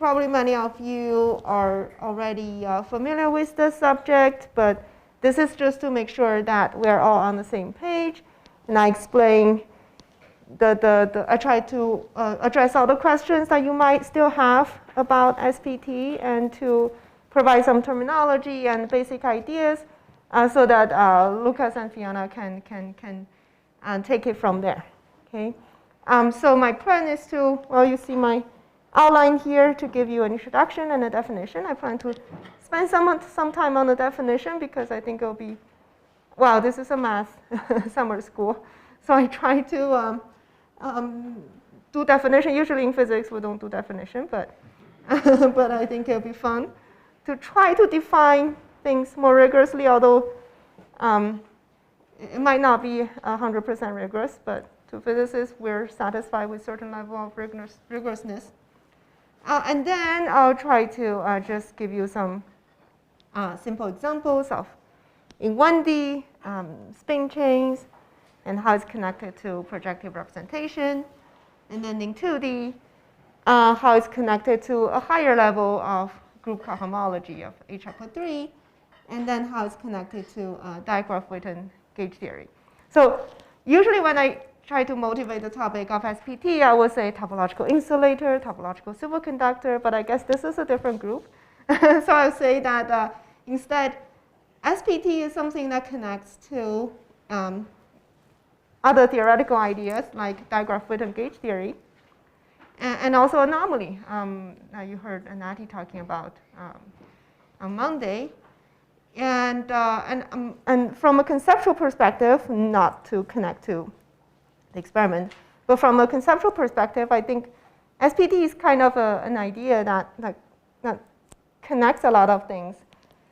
probably many of you are already familiar with the subject, but this is just to make sure that we're all on the same page. And I explain I try to address all the questions that you might still have about SPT and to provide some terminology and basic ideas so that Lucas and Fiona can take it from there. Okay. So my plan is to, well, you see my outline here to give you an introduction and a definition. I plan to spend some time on the definition because I think it'll be, well, this is a math summer school. So I try to do definition. Usually in physics we don't do definition, but but I think it'll be fun to try to define things more rigorously, although it might not be 100% rigorous, but to physicists we're satisfied with certain level of rigorousness. And then I'll try to just give you some simple examples of in 1D spin chains and how it's connected to projective representation. And then in 2D, how it's connected to a higher level of group cohomology of H3, and then how it's connected to digraph-Witten gauge theory. So usually when I try to motivate the topic of SPT, I would say topological insulator, topological superconductor, but I guess this is a different group. So I'll say that instead, SPT is something that connects to other theoretical ideas like digraph-Witten gauge theory, and also anomaly. You heard Anati talking about on Monday. And from a conceptual perspective, not to connect to the experiment, but from a conceptual perspective, I think SPT is kind of an idea that connects a lot of things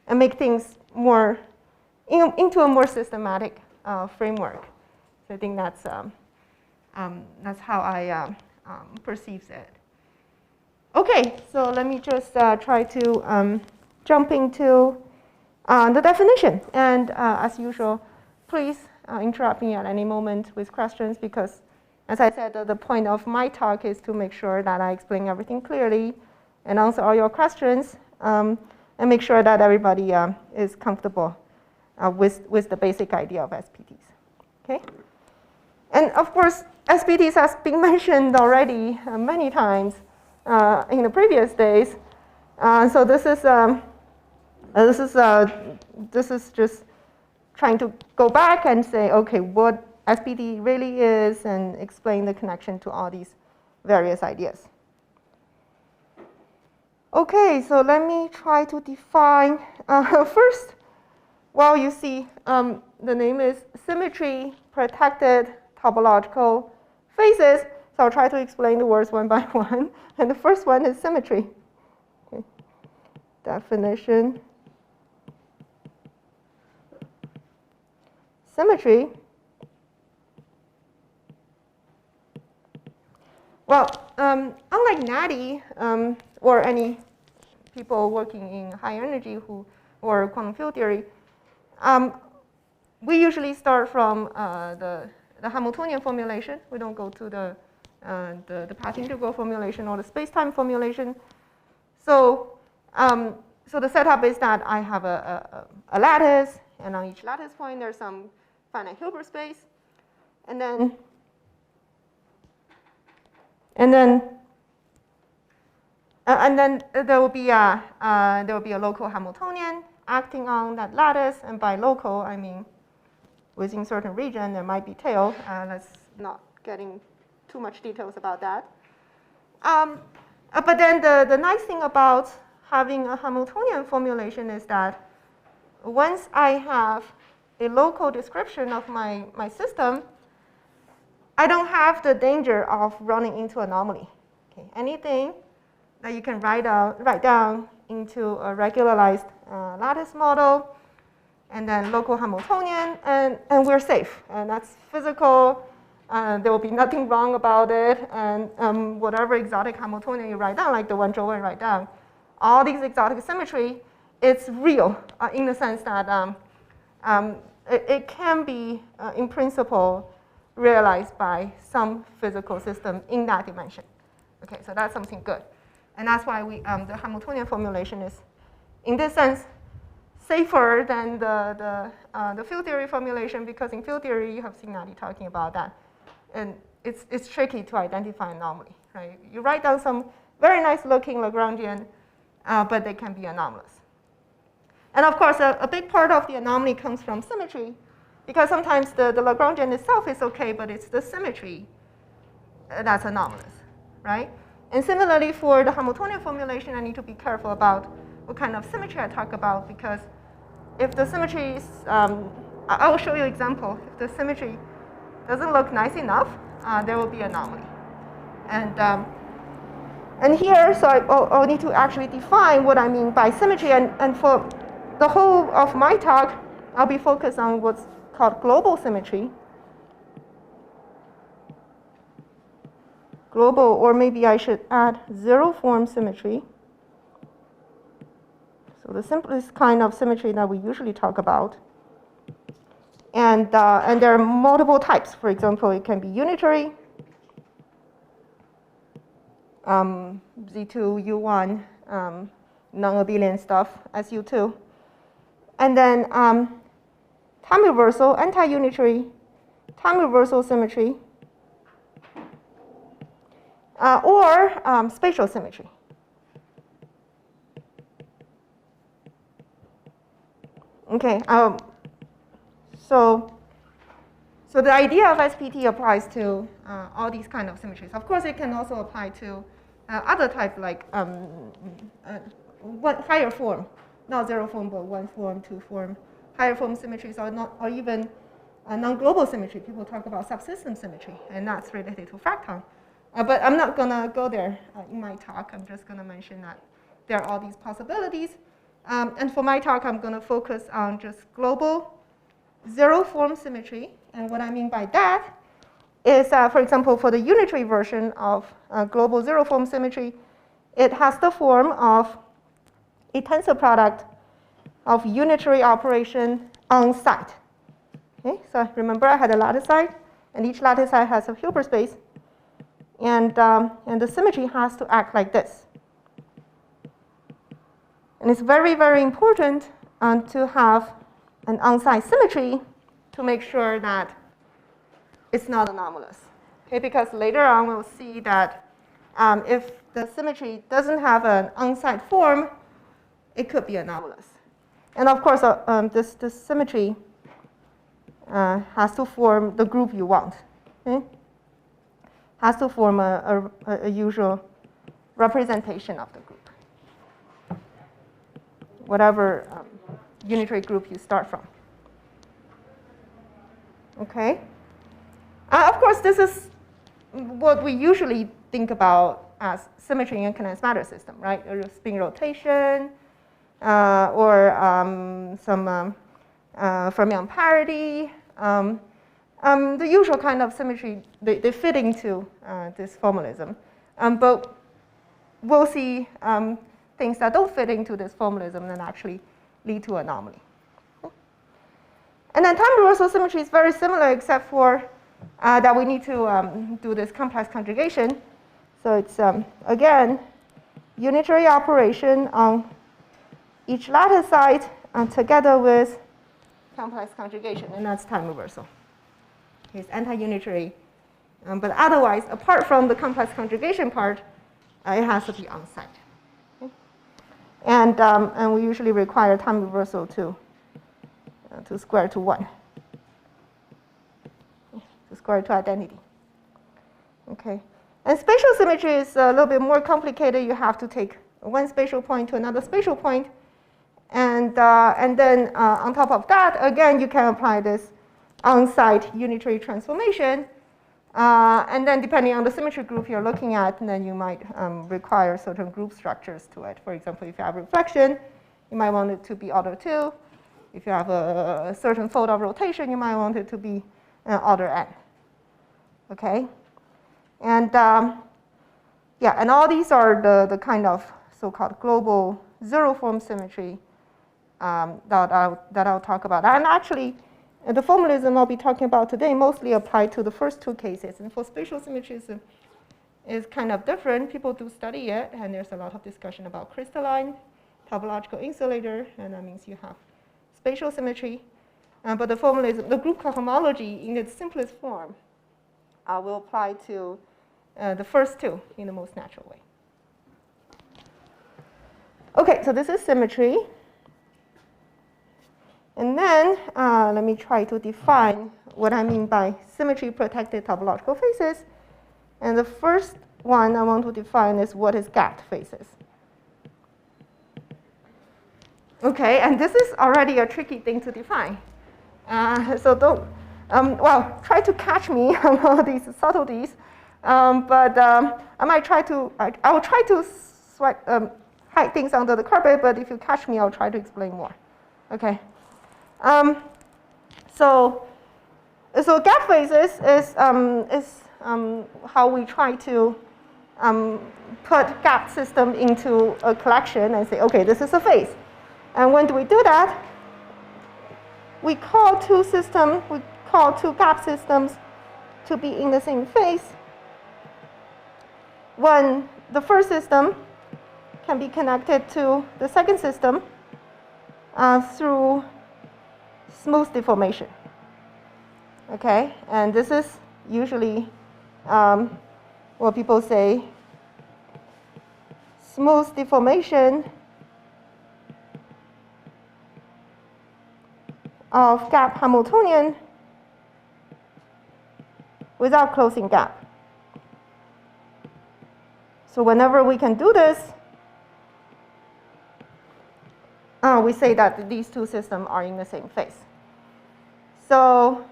and make things more into a more systematic framework. So I think that's how I perceive it. Okay, so let me just try to jump into the definition. And as usual, please interrupt me at any moment with questions because, as I said, the point of my talk is to make sure that I explain everything clearly and answer all your questions and make sure that everybody is comfortable with the basic idea of SPTs. Okay? And of course, SPTs has been mentioned already many times in the previous days. So this is just trying to go back and say, okay, what SPT really is and explain the connection to all these various ideas. Okay, so let me try to define first. Well, you see, the name is Symmetry, Protected Topological Phases. So I'll try to explain the words one by one. And the first one is symmetry. Okay. Definition. Symmetry. Well, unlike Natty or any people working in high energy or quantum field theory, we usually start from the Hamiltonian formulation. We don't go to the path integral formulation or the space-time formulation. So, so the setup is that I have a lattice, and on each lattice point there's some finite Hilbert space, and then there will be a local Hamiltonian acting on that lattice, and by local I mean within certain region there might be tail. Let's not getting too much details about that. But then the nice thing about having a Hamiltonian formulation is that once I have a local description of my system, I don't have the danger of running into anomaly. Okay. Anything that you can write down into a regularized lattice model, and then local Hamiltonian, and we're safe. And that's physical. There will be nothing wrong about it. And whatever exotic Hamiltonian you write down, like the one Joe write down, all these exotic symmetry, it's real in the sense that it can be, in principle, realized by some physical system in that dimension. Okay, so that's something good. And that's why the Hamiltonian formulation is, in this sense, safer than the field theory formulation, because in field theory, you have seen Nati talking about that. And it's tricky to identify anomaly, right? You write down some very nice looking Lagrangian, but they can be anomalous. And of course, a big part of the anomaly comes from symmetry, because sometimes the Lagrangian itself is okay, but it's the symmetry that's anomalous, right? And similarly, for the Hamiltonian formulation, I need to be careful about what kind of symmetry I talk about, because if the symmetry is, I will show you an example. If the symmetry doesn't look nice enough, there will be anomaly. And here, so I'll need to actually define what I mean by symmetry. And for the whole of my talk, I'll be focused on what's called global symmetry. Global, or maybe I should add zero form symmetry. So the simplest kind of symmetry that we usually talk about. And there are multiple types. For example, it can be unitary, Z2, U1, non-abelian stuff, SU2. And then time reversal, anti-unitary, time reversal symmetry, or spatial symmetry. Okay, so the idea of SPT applies to all these kind of symmetries. Of course, it can also apply to other types like higher form, not zero form, but one form, two form, higher form symmetries, or even non-global symmetry. People talk about subsystem symmetry, and that's related to fracton. But I'm not going to go there in my talk. I'm just going to mention that there are all these possibilities. And for my talk, I'm going to focus on just global zero form symmetry. And what I mean by that is, for example, for the unitary version of global zero form symmetry, it has the form of a tensor product of unitary operation on site. Okay, so remember I had a lattice site, and each lattice site has a Hilbert space. And the symmetry has to act like this. And it's very, very important to have an on-site symmetry to make sure that it's not anomalous. Okay, because later on we'll see that if the symmetry doesn't have an on-site form, it could be anomalous. And of course, this symmetry has to form the group you want. Okay? Has to form a usual representation of the group, whatever unitary group you start from. Okay. Of course, this is what we usually think about as symmetry in a condensed matter system, right? Or spin rotation, or some fermion parity. The usual kind of symmetry, they fit into this formalism. But we'll see things that don't fit into this formalism and actually lead to anomaly. And then time reversal symmetry is very similar, except for that we need to do this complex conjugation. So it's, again, unitary operation on each lattice site together with complex conjugation, and that's time reversal. It's anti-unitary. But otherwise, apart from the complex conjugation part, it has to be on-site. Okay? And we usually require time reversal to square to 1, to square to identity. Okay. And spatial symmetry is a little bit more complicated. You have to take one spatial point to another spatial point. And then on top of that, again, you can apply this on-site unitary transformation. And then depending on the symmetry group you're looking at, then you might require certain group structures to it. For example, if you have reflection, you might want it to be order 2. If you have a certain fold of rotation, you might want it to be order n. Okay? And yeah, and all these are the kind of so-called global zero-form symmetry that I'll talk about. And actually, the formalism I'll be talking about today mostly apply to the first two cases. And for spatial symmetry, is kind of different. People do study it, and there's a lot of discussion about crystalline, topological insulator, and that means you have spatial symmetry. But the formalism, the group cohomology in its simplest form will apply to the first two in the most natural way. Okay, so this is symmetry. And then let me try to define what I mean by symmetry-protected topological phases. And the first one I want to define is what is gapped phases. Okay, and this is already a tricky thing to define. So don't, well, try to catch me on all these subtleties. But I might try to, I will try to hide things under the carpet, but if you catch me, I'll try to explain more. Okay. So gap phases is how we try to put gap system into a collection and say, okay, this is a phase. And when do we do that? We call two gap systems to be in the same phase when the first system can be connected to the second system through smooth deformation. Okay, and this is usually what people say smooth deformation of gap Hamiltonian without closing gap. So whenever we can do this, we say that these two systems are in the same phase. So,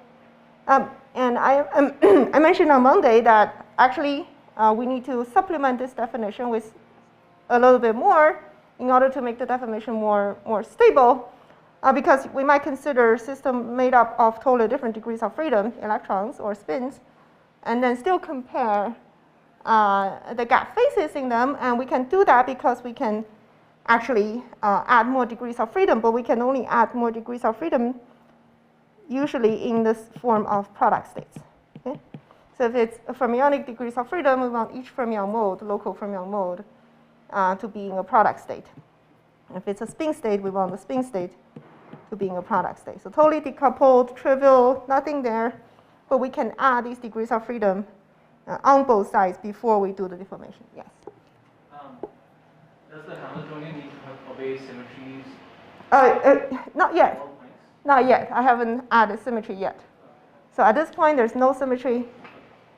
and I mentioned on Monday that actually we need to supplement this definition with a little bit more in order to make the definition more stable, because we might consider a system made up of totally different degrees of freedom, electrons or spins, and then still compare the gap phases in them. And we can do that because we can actually add more degrees of freedom, but we can only add more degrees of freedom usually in this form of product states. Okay? So if it's a fermionic degrees of freedom, we want each fermion mode, local fermion mode, to be in a product state. If it's a spin state, we want the spin state to be in a product state. So totally decoupled, trivial, nothing there, but we can add these degrees of freedom on both sides before we do the deformation. Yes? Does the Hamiltonian need to obey symmetries? Not yet. Not yet. I haven't added symmetry yet. So at this point, there's no symmetry.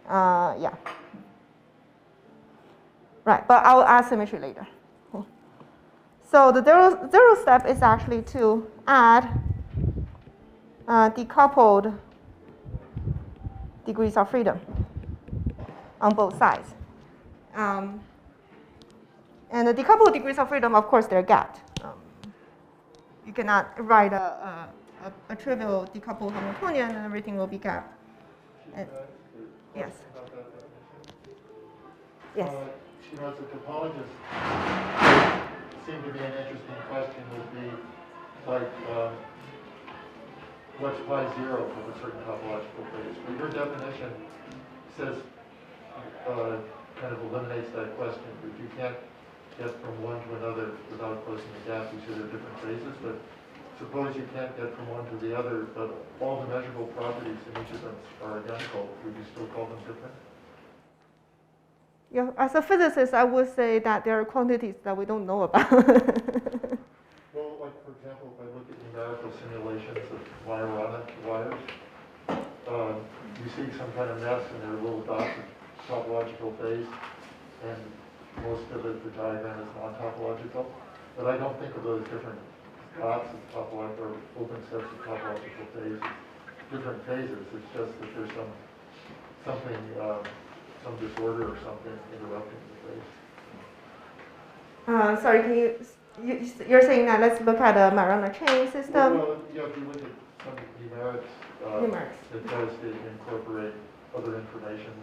Yeah. Right, but I'll add symmetry later. Okay. So the zero step is actually to add decoupled degrees of freedom on both sides. And the decoupled degrees of freedom, of course, they're gapped. You cannot write a trivial decoupled Hamiltonian and everything will be gapped. Yes. Yes. You know, as a topologist, seemed to be an interesting question would be like, what's pi zero from a certain topological phase? But your definition says, kind of eliminates that question, because you can't get from one to another without closing the gap. You said there are different phases, but suppose you can't get from one to the other, but all the measurable properties in each of them are identical. Would you still call them different? Yeah, as a physicist, I would say that there are quantities that we don't know about. Well, like for example, if I look at numerical simulations of wires, you see some kind of mess and there are little dots of topological phase, and most of it, the diagram is non-topological. But I don't think of those different dots of topological, or open sets of topological phases, different phases. It's just that there's some disorder or something interrupting the phase. Sorry, can you're saying that let's look at a Majorana chain system? Well, yeah, if you look at some numerics, it tries to incorporate other information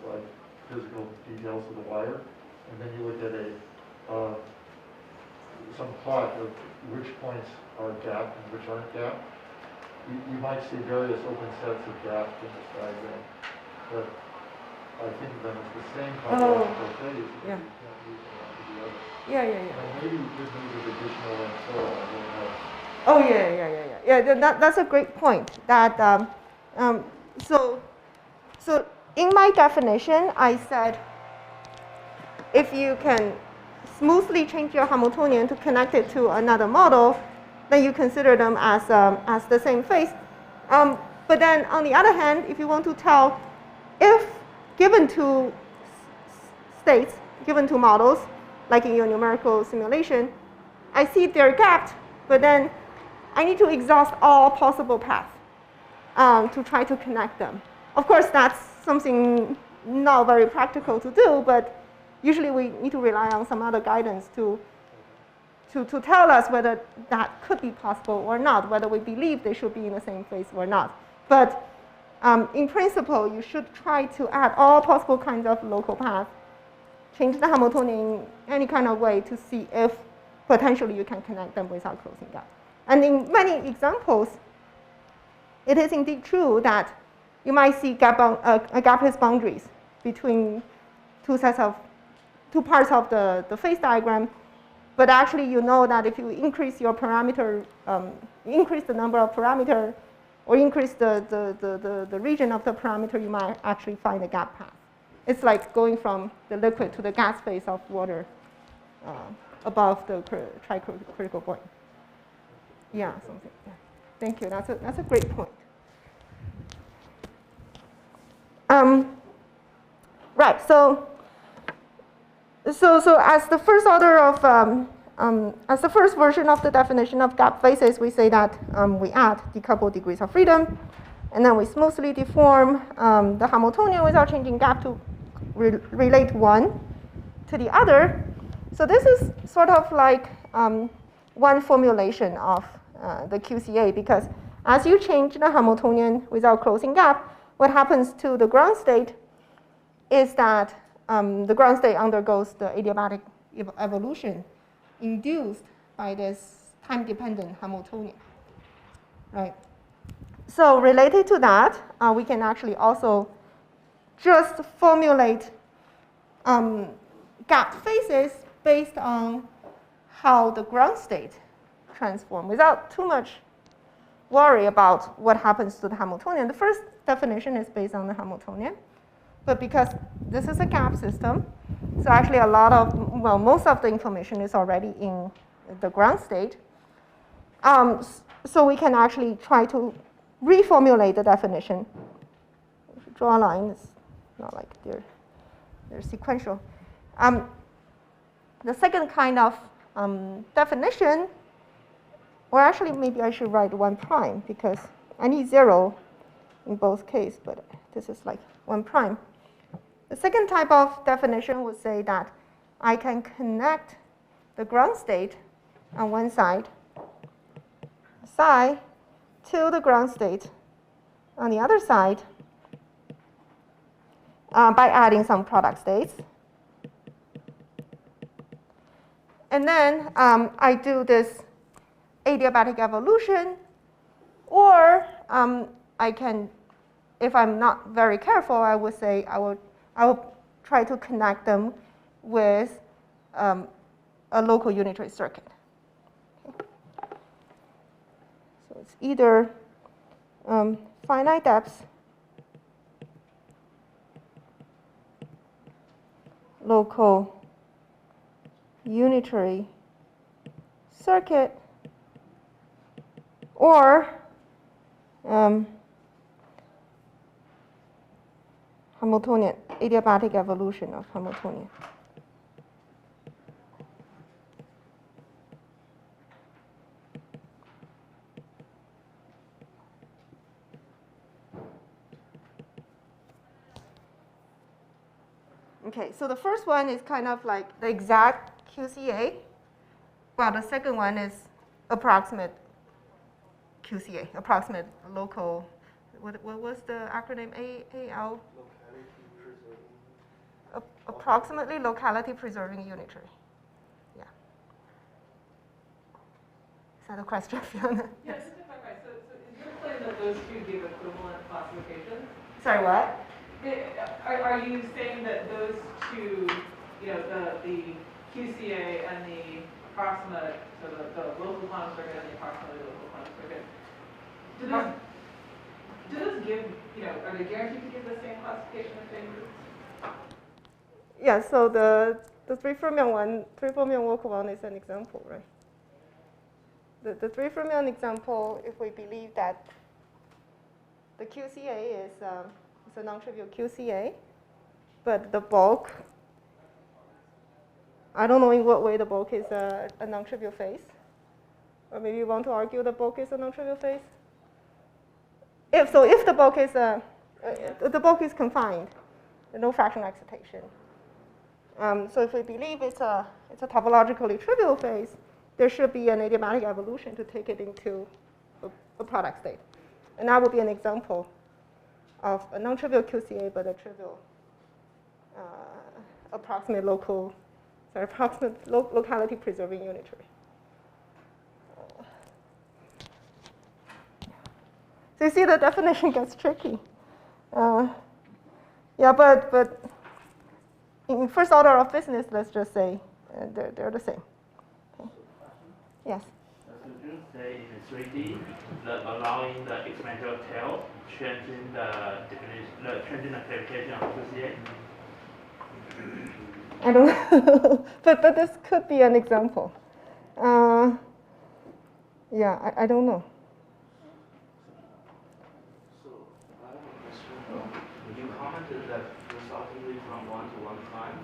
like physical details of the wire, and then you look at some plot of which points are gapped and which aren't gapped. You might see various open sets of gaps in this diagram, but think of them as the same Oh. topological phase. Yeah. You can't move from one to the other. Yeah. And maybe you could move with additional and so on, I don't know. Oh, yeah. That's a great point. That so in my definition, I said if you can smoothly change your Hamiltonian to connect it to another model, then you consider them as the same phase. But then on the other hand, if you want to tell if given two states, given two models, like in your numerical simulation, I see they're gapped, but then I need to exhaust all possible paths to try to connect them. Of course, that's something not very practical to do, but usually we need to rely on some other guidance to tell us whether that could be possible or not, whether we believe they should be in the same phase or not. But in principle, you should try to add all possible kinds of local paths, change the Hamiltonian in any kind of way to see if potentially you can connect them without closing gap. And in many examples, it is indeed true that you might see gapless boundaries between two parts of the phase diagram. But actually, you know that if you increase your parameter, increase the number of parameter, or increase the region of the parameter, you might actually find a gap path. It's like going from the liquid to the gas phase of water above the critical point. Yeah, something. Yeah. Thank you. That's a great point. Right. So as the first order of as the first version of the definition of gap phases, we say that we add decoupled degrees of freedom, and then we smoothly deform the Hamiltonian without changing gap to relate one to the other. So this is sort of like one formulation of the QCA, because as you change the Hamiltonian without closing gap, what happens to the ground state is that the ground state undergoes the adiabatic evolution induced by this time-dependent Hamiltonian, right? So related to that, we can actually also just formulate gap phases based on how the ground state transform without too much worry about what happens to the Hamiltonian. The first definition is based on the Hamiltonian, but because this is a gap system, so actually most of the information is already in the ground state. So we can actually try to reformulate the definition. If you draw a line, it's not like they're sequential. The second kind of definition, or actually maybe I should write 1 prime, because I need 0 in both cases, but this is like 1 prime. The second type of definition would say that I can connect the ground state on one side, psi, to the ground state on the other side by adding some product states. And then I do this adiabatic evolution, or I can, if I'm not very careful, I would say I will try to connect them with a local unitary circuit. Okay. So it's either finite depth local unitary circuit, or Hamiltonian, adiabatic evolution of Hamiltonian. Okay, so the first one is kind of like the exact QCA, while the second one is approximate QCA, approximate local, what was the acronym, AL? Approximately locality preserving unitary. Yeah. Is that a question, Fiona? Yes, just to clarify, so is your claim that those two give equivalent classifications? Sorry, what? Are you saying that those two, the QCA and the approximate, so the local quantum circuit and the approximately local quantum circuit, do those give, are they guaranteed to give the same classification of phases? Yeah, so the three-fermion local one is an example, right? The three-fermion example, if we believe that the QCA is a non-trivial QCA, but the bulk, I don't know in what way the bulk is a non-trivial phase. Or maybe you want to argue the bulk is a non-trivial phase? If the bulk is the bulk is confined, no fractional excitation. So if we believe it's a topologically trivial phase, there should be an idiomatic evolution to take it into a product state. And that would be an example of a non-trivial QCA, but a trivial approximate locality preserving unitary. So you see the definition gets tricky. Yeah, but in first order of business, let's just say they're the same. Okay. Yes? Could you say in 3D, allowing the exponential tail, changing the definition, changing the clarification of QCA? I don't know, but this could be an example. Yeah, I don't know. So I have a question. You commented that philosophically from 1 to 1 prime,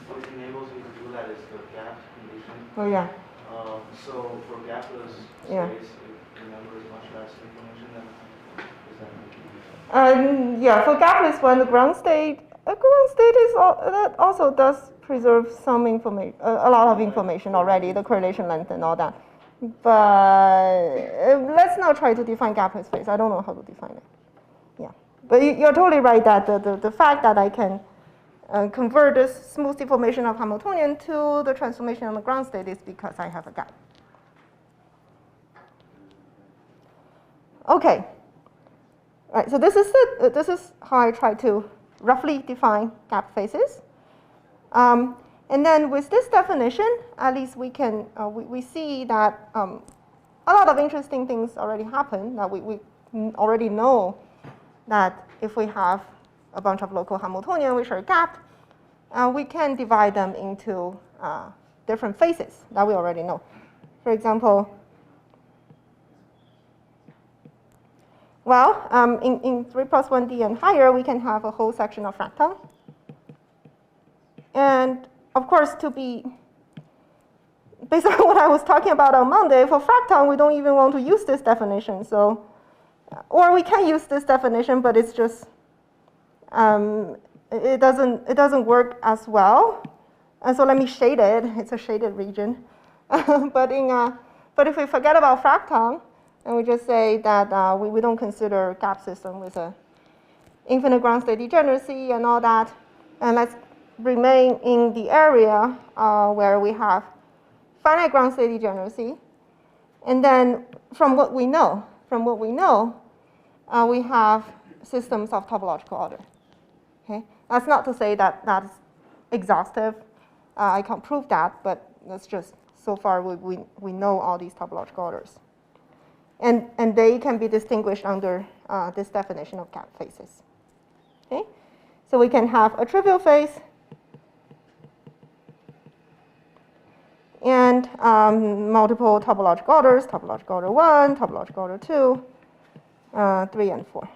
what enables you to do that is the gap condition. Oh yeah. So for gapless space, the number is much less information than is that? Yeah, for gapless one, the ground state is that also does preserve some information, a lot of information already, the correlation length and all that. But let's now try to define gapless space. I don't know how to define it. Yeah, but you're totally right that the fact that I can convert this smooth deformation of Hamiltonian to the transformation on the ground state is because I have a gap. Okay. All right, so this is how I try to roughly define gap phases. And then with this definition, at least we can we see that a lot of interesting things already happen. That we already know that if we have a bunch of local Hamiltonian which are gapped, we can divide them into different phases that we already know. For example, well, in 3 plus 1D and higher, we can have a whole section of fractal. And of course, to be based on what I was talking about on Monday, for fractal, we don't even want to use this definition. So, or we can use this definition, but it's just it doesn't work as well. And so let me shade it. It's a shaded region. but if we forget about fractal, and we just say that we don't consider gap system with a infinite ground state degeneracy and all that, and let's remain in the area where we have finite ground state degeneracy. And then from what we know, we have systems of topological order. Okay, that's not to say that that's exhaustive. I can't prove that, but that's just so far we know all these topological orders. And they can be distinguished under this definition of gap phases. Okay, so we can have a trivial phase and multiple topological orders: topological order 1, topological order 2, 3, and 4.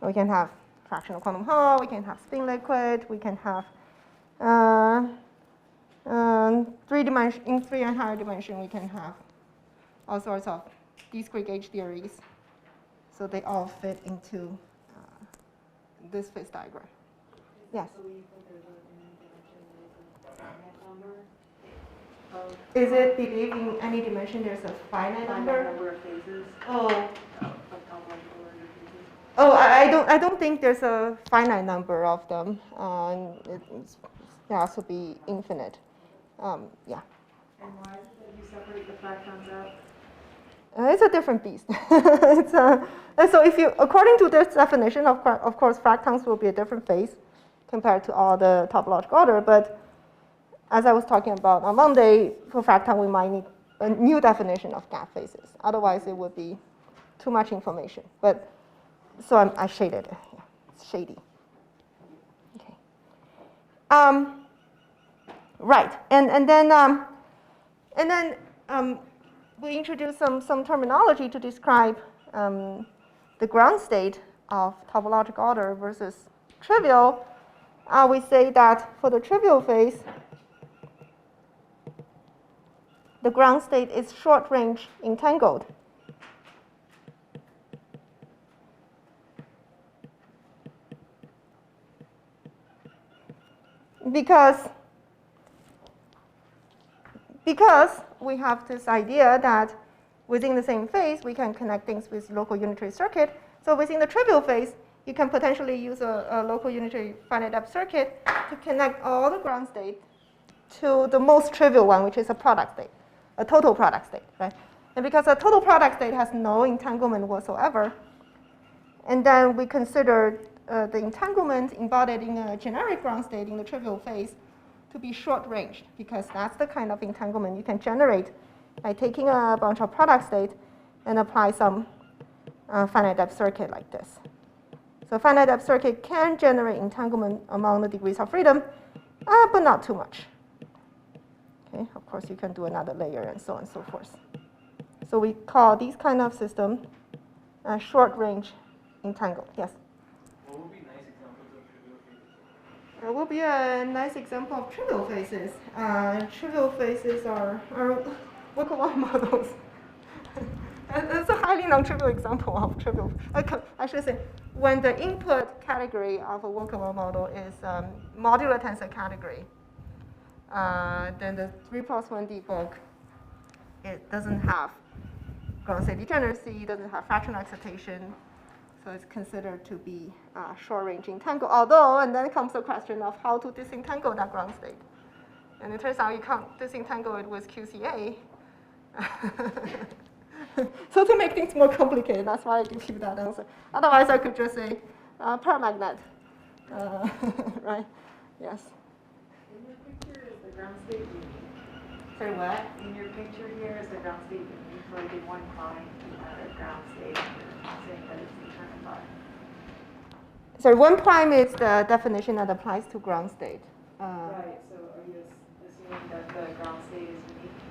We can have fractional quantum Hall. We can have spin liquid. We can have 3 dimension in 3 and higher dimension. We can have all sorts of discrete gauge theories. So they all fit into this phase diagram. Yes? Is it believed in any dimension there's a finite number of phases? I don't think there's a finite number of them. It has to be infinite. Yeah. And why is it that you separate the fractons out? It's a different beast. And so if you, according to this definition, of course, fractons will be a different phase compared to all the topological order. But as I was talking about on Monday, for fracton, we might need a new definition of gap phases. Otherwise, it would be too much information. But so I shaded it. Yeah, it's shady. Okay. Right. And then we introduced some terminology to describe the ground state of topological order versus trivial. We say that for the trivial phase, the ground state is short-range entangled. Because we have this idea that within the same phase, we can connect things with local unitary circuit. So within the trivial phase, you can potentially use a local unitary finite depth circuit to connect all the ground state to the most trivial one, which is a product state, a total product state, right? And because a total product state has no entanglement whatsoever, and then we consider the entanglement embodied in a generic ground state in the trivial phase to be short-ranged, because that's the kind of entanglement you can generate by taking a bunch of product state and apply some finite depth circuit like this. So finite depth circuit can generate entanglement among the degrees of freedom, but not too much. Okay, of course, you can do another layer and so on and so forth. So we call these kind of system short-range entangled. Yes? What would be nice examples of trivial phases? Will be a nice example of trivial phases. Trivial phases are workable models. It's a highly non-trivial example of trivial. I should say, when the input category of a workable model is modular tensor category, then the 3+1 debug, it doesn't have ground state degeneracy, doesn't have fractional excitation, so it's considered to be short-range entangled. Although, and then comes the question of how to disentangle that ground state. And it turns out you can't disentangle it with QCA. So to make things more complicated, that's why I give you that answer. Otherwise, I could just say paramagnet, right? Yes. In your picture, is the ground state unique? Sorry, what? In your picture here, is the ground state unique, or did one find a ground state saying that it's determined by? So 1 prime is the definition that applies to ground state. Right, so are you assuming that the ground state is unique?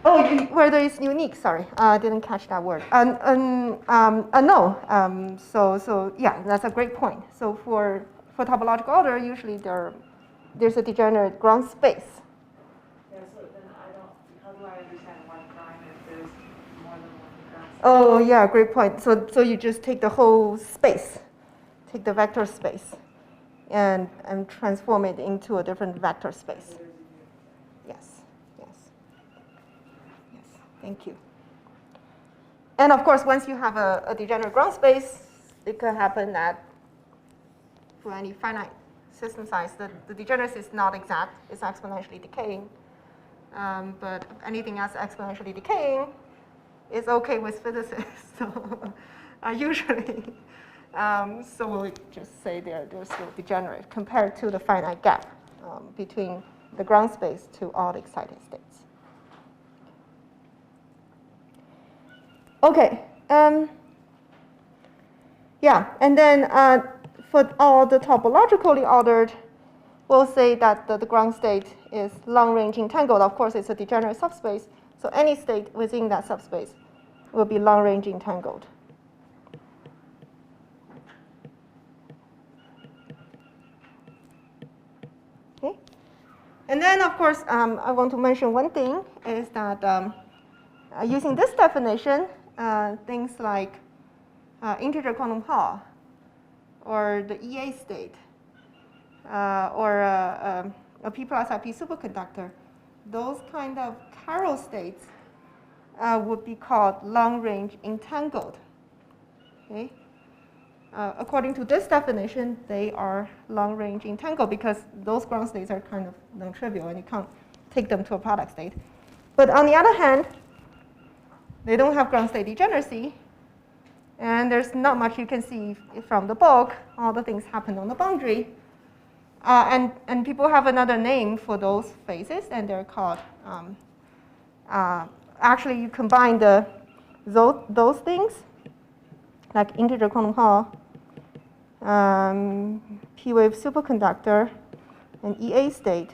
Oh, whether it's unique, sorry. I didn't catch that word. No. So yeah, that's a great point. So for topological order, usually there's a degenerate ground space. Yeah, so then how do I understand 1 prime if there's more than one ground state? Oh, yeah, great point. So you just take the whole space, take the vector space, and transform it into a different vector space. Yes. Thank you. And of course, once you have a degenerate ground space, it could happen that for any finite system size, the degeneracy is not exact, it's exponentially decaying. But anything else exponentially decaying is okay with physicists. So usually, so we'll just say they're still degenerate compared to the finite gap between the ground space to all the excited states. Okay. Yeah, and then for all the topologically ordered, we'll say that the ground state is long-range entangled. Of course, it's a degenerate subspace, so any state within that subspace will be long-range entangled. Okay. And then, of course, I want to mention one thing is that using this definition, things like integer quantum Hall, or the EA state, or a P plus IP superconductor, those kind of Carroll states would be called long-range entangled. Okay? According to this definition, they are long-range entangled because those ground states are kind of non-trivial and you can't take them to a product state. But on the other hand, They don't have ground state degeneracy. And there's not much you can see from the book. All the things happen on the boundary. And people have another name for those phases, and they're called, actually you combine those things, like integer quantum Hall, P-wave superconductor, and EA state.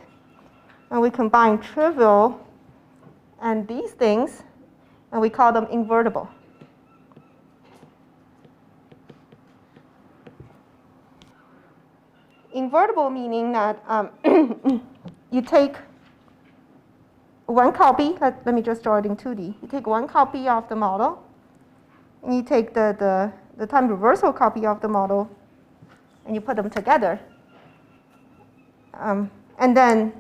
And we combine trivial and these things, and we call them invertible. Invertible meaning that you take one copy, let me just draw it in 2D. You take one copy of the model, and you take the time reversal copy of the model, and you put them together. And then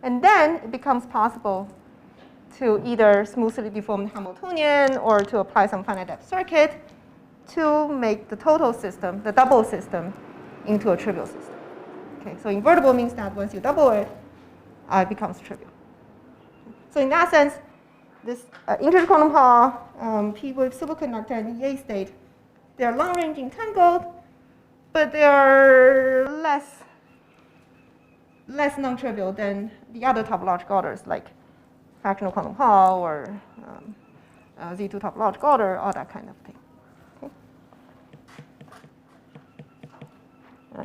it becomes possible to either smoothly deform the Hamiltonian or to apply some finite depth circuit to make the total system, the double system, into a trivial system. Okay, so invertible means that once you double it, it becomes trivial. So in that sense, this integer quantum Hall, P-wave superconductor, and EA state, they are long-range entangled, but they are less non-trivial than the other topological orders, like fractional quantum Hall or Z2 topological order, all that kind of thing. Okay.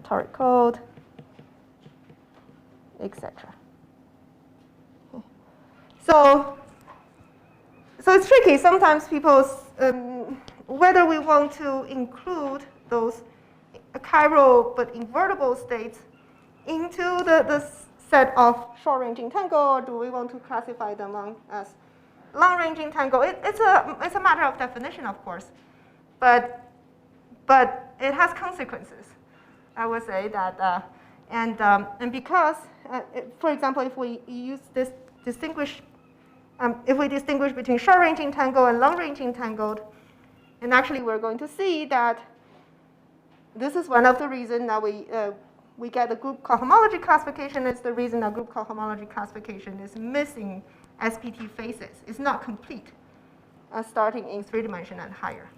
Toric code, etc. Okay. So it's tricky. Sometimes people, whether we want to include those chiral but invertible states into the set of short-range entangle, or do we want to classify them as long-range entangle? It's a matter of definition, of course, but it has consequences. I would say that, and because, for example, if we use this if we distinguish between short-range entangled and long-range entangled, and actually we're going to see that this is one of the reasons that we get the group cohomology classification. It's the reason that group cohomology classification is missing SPT phases. It's not complete, starting in 3 dimension and higher.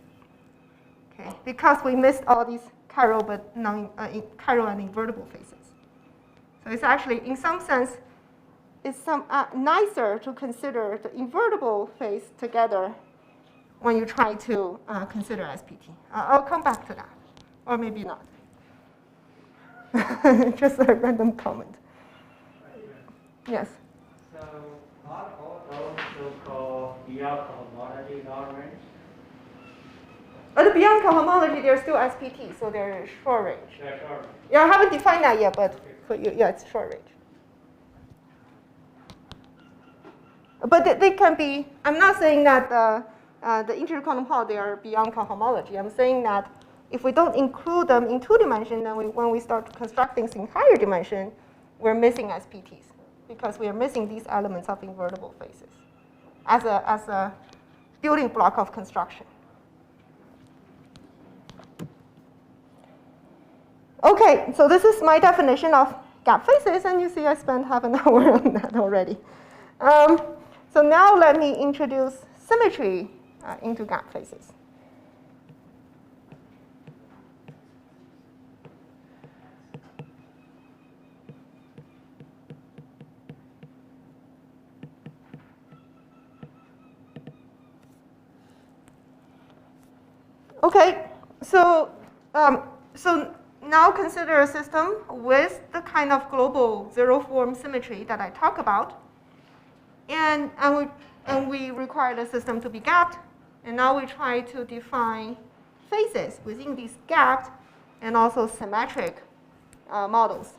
Okay, because we missed all these chiral but chiral and invertible phases. So it's actually, in some sense, it's nicer to consider the invertible phase together when you try to consider SPT. I'll come back to that, or maybe not. Just a random comment. Yes? So not all those so-called beyond cohomology long-range? But beyond cohomology, they're still SPT, so they're short range. They're short. Yeah, I haven't defined that yet, but for you, yeah, it's short range. But they can be, I'm not saying that the integer quantum Hall, they are beyond cohomology. I'm saying that if we don't include them in 2 dimension, then when we start to construct things in higher dimension, we're missing SPTs because we are missing these elements of invertible phases as a building block of construction. Okay, so this is my definition of gap phases, and you see I spent half an hour on that already. So now let me introduce symmetry into gap phases. Okay, so now consider a system with the kind of global zero-form symmetry that I talk about. And we require the system to be gapped. And now we try to define phases within these gapped and also symmetric models.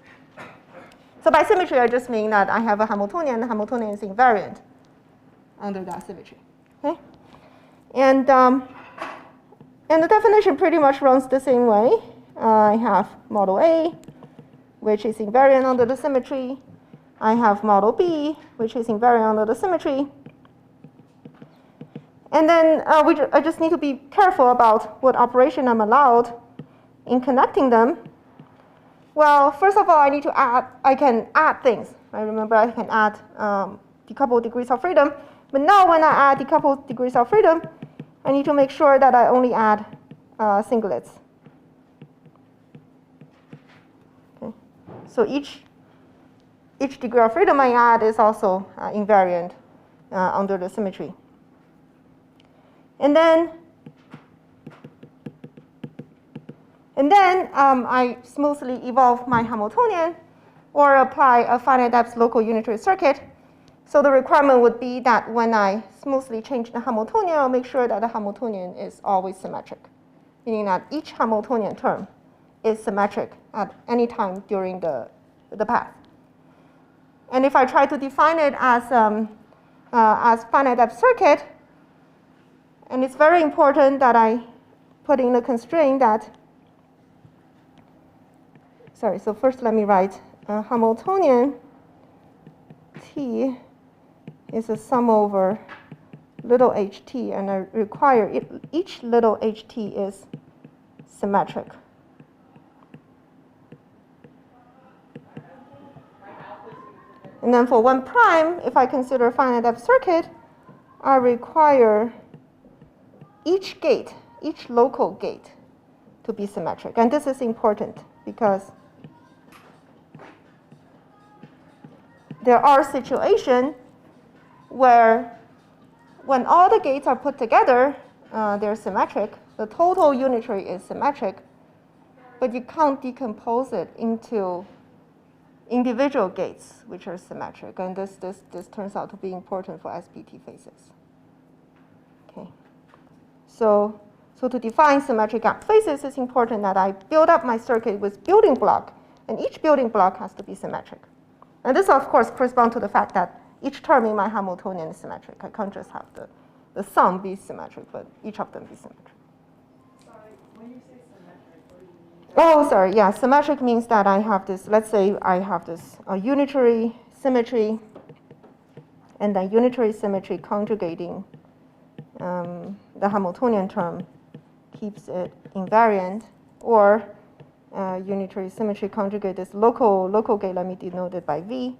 So by symmetry, I just mean that I have a Hamiltonian. The Hamiltonian is invariant under that symmetry. Okay? And the definition pretty much runs the same way. I have model A, which is invariant under the symmetry. I have model B, which is invariant under the symmetry. And then I just need to be careful about what operation I'm allowed in connecting them. Well, first of all, I can add things. I remember I can add decoupled degrees of freedom. But now when I add decoupled degrees of freedom, I need to make sure that I only add singlets. Okay. So each degree of freedom I add is also invariant under the symmetry. And then I smoothly evolve my Hamiltonian or apply a finite depth local unitary circuit. So the requirement would be that when I smoothly change the Hamiltonian, I'll make sure that the Hamiltonian is always symmetric, meaning that each Hamiltonian term is symmetric at any time during the path. And if I try to define it as finite depth circuit, and it's very important that I put in the constraint that, sorry, so first let me write Hamiltonian T is a sum over little ht, and I require each little ht is symmetric. And then for 1 prime, if I consider a finite depth circuit, I require each gate, each local gate, to be symmetric. And this is important because there are situations where when all the gates are put together, they're symmetric. The total unitary is symmetric, but you can't decompose it into individual gates which are symmetric. And this turns out to be important for SPT phases. Okay. So to define symmetric gap phases, it's important that I build up my circuit with building block, and each building block has to be symmetric. And this, of course, corresponds to the fact that each term in my Hamiltonian is symmetric. I can't just have the sum be symmetric, but each of them be symmetric. Sorry, when you say symmetric, what do you mean? Oh, sorry, yeah, symmetric means that I have this, let's say I have this unitary symmetry, and then unitary symmetry conjugating the Hamiltonian term keeps it invariant, or unitary symmetry conjugate this local gate, let me denote it by V,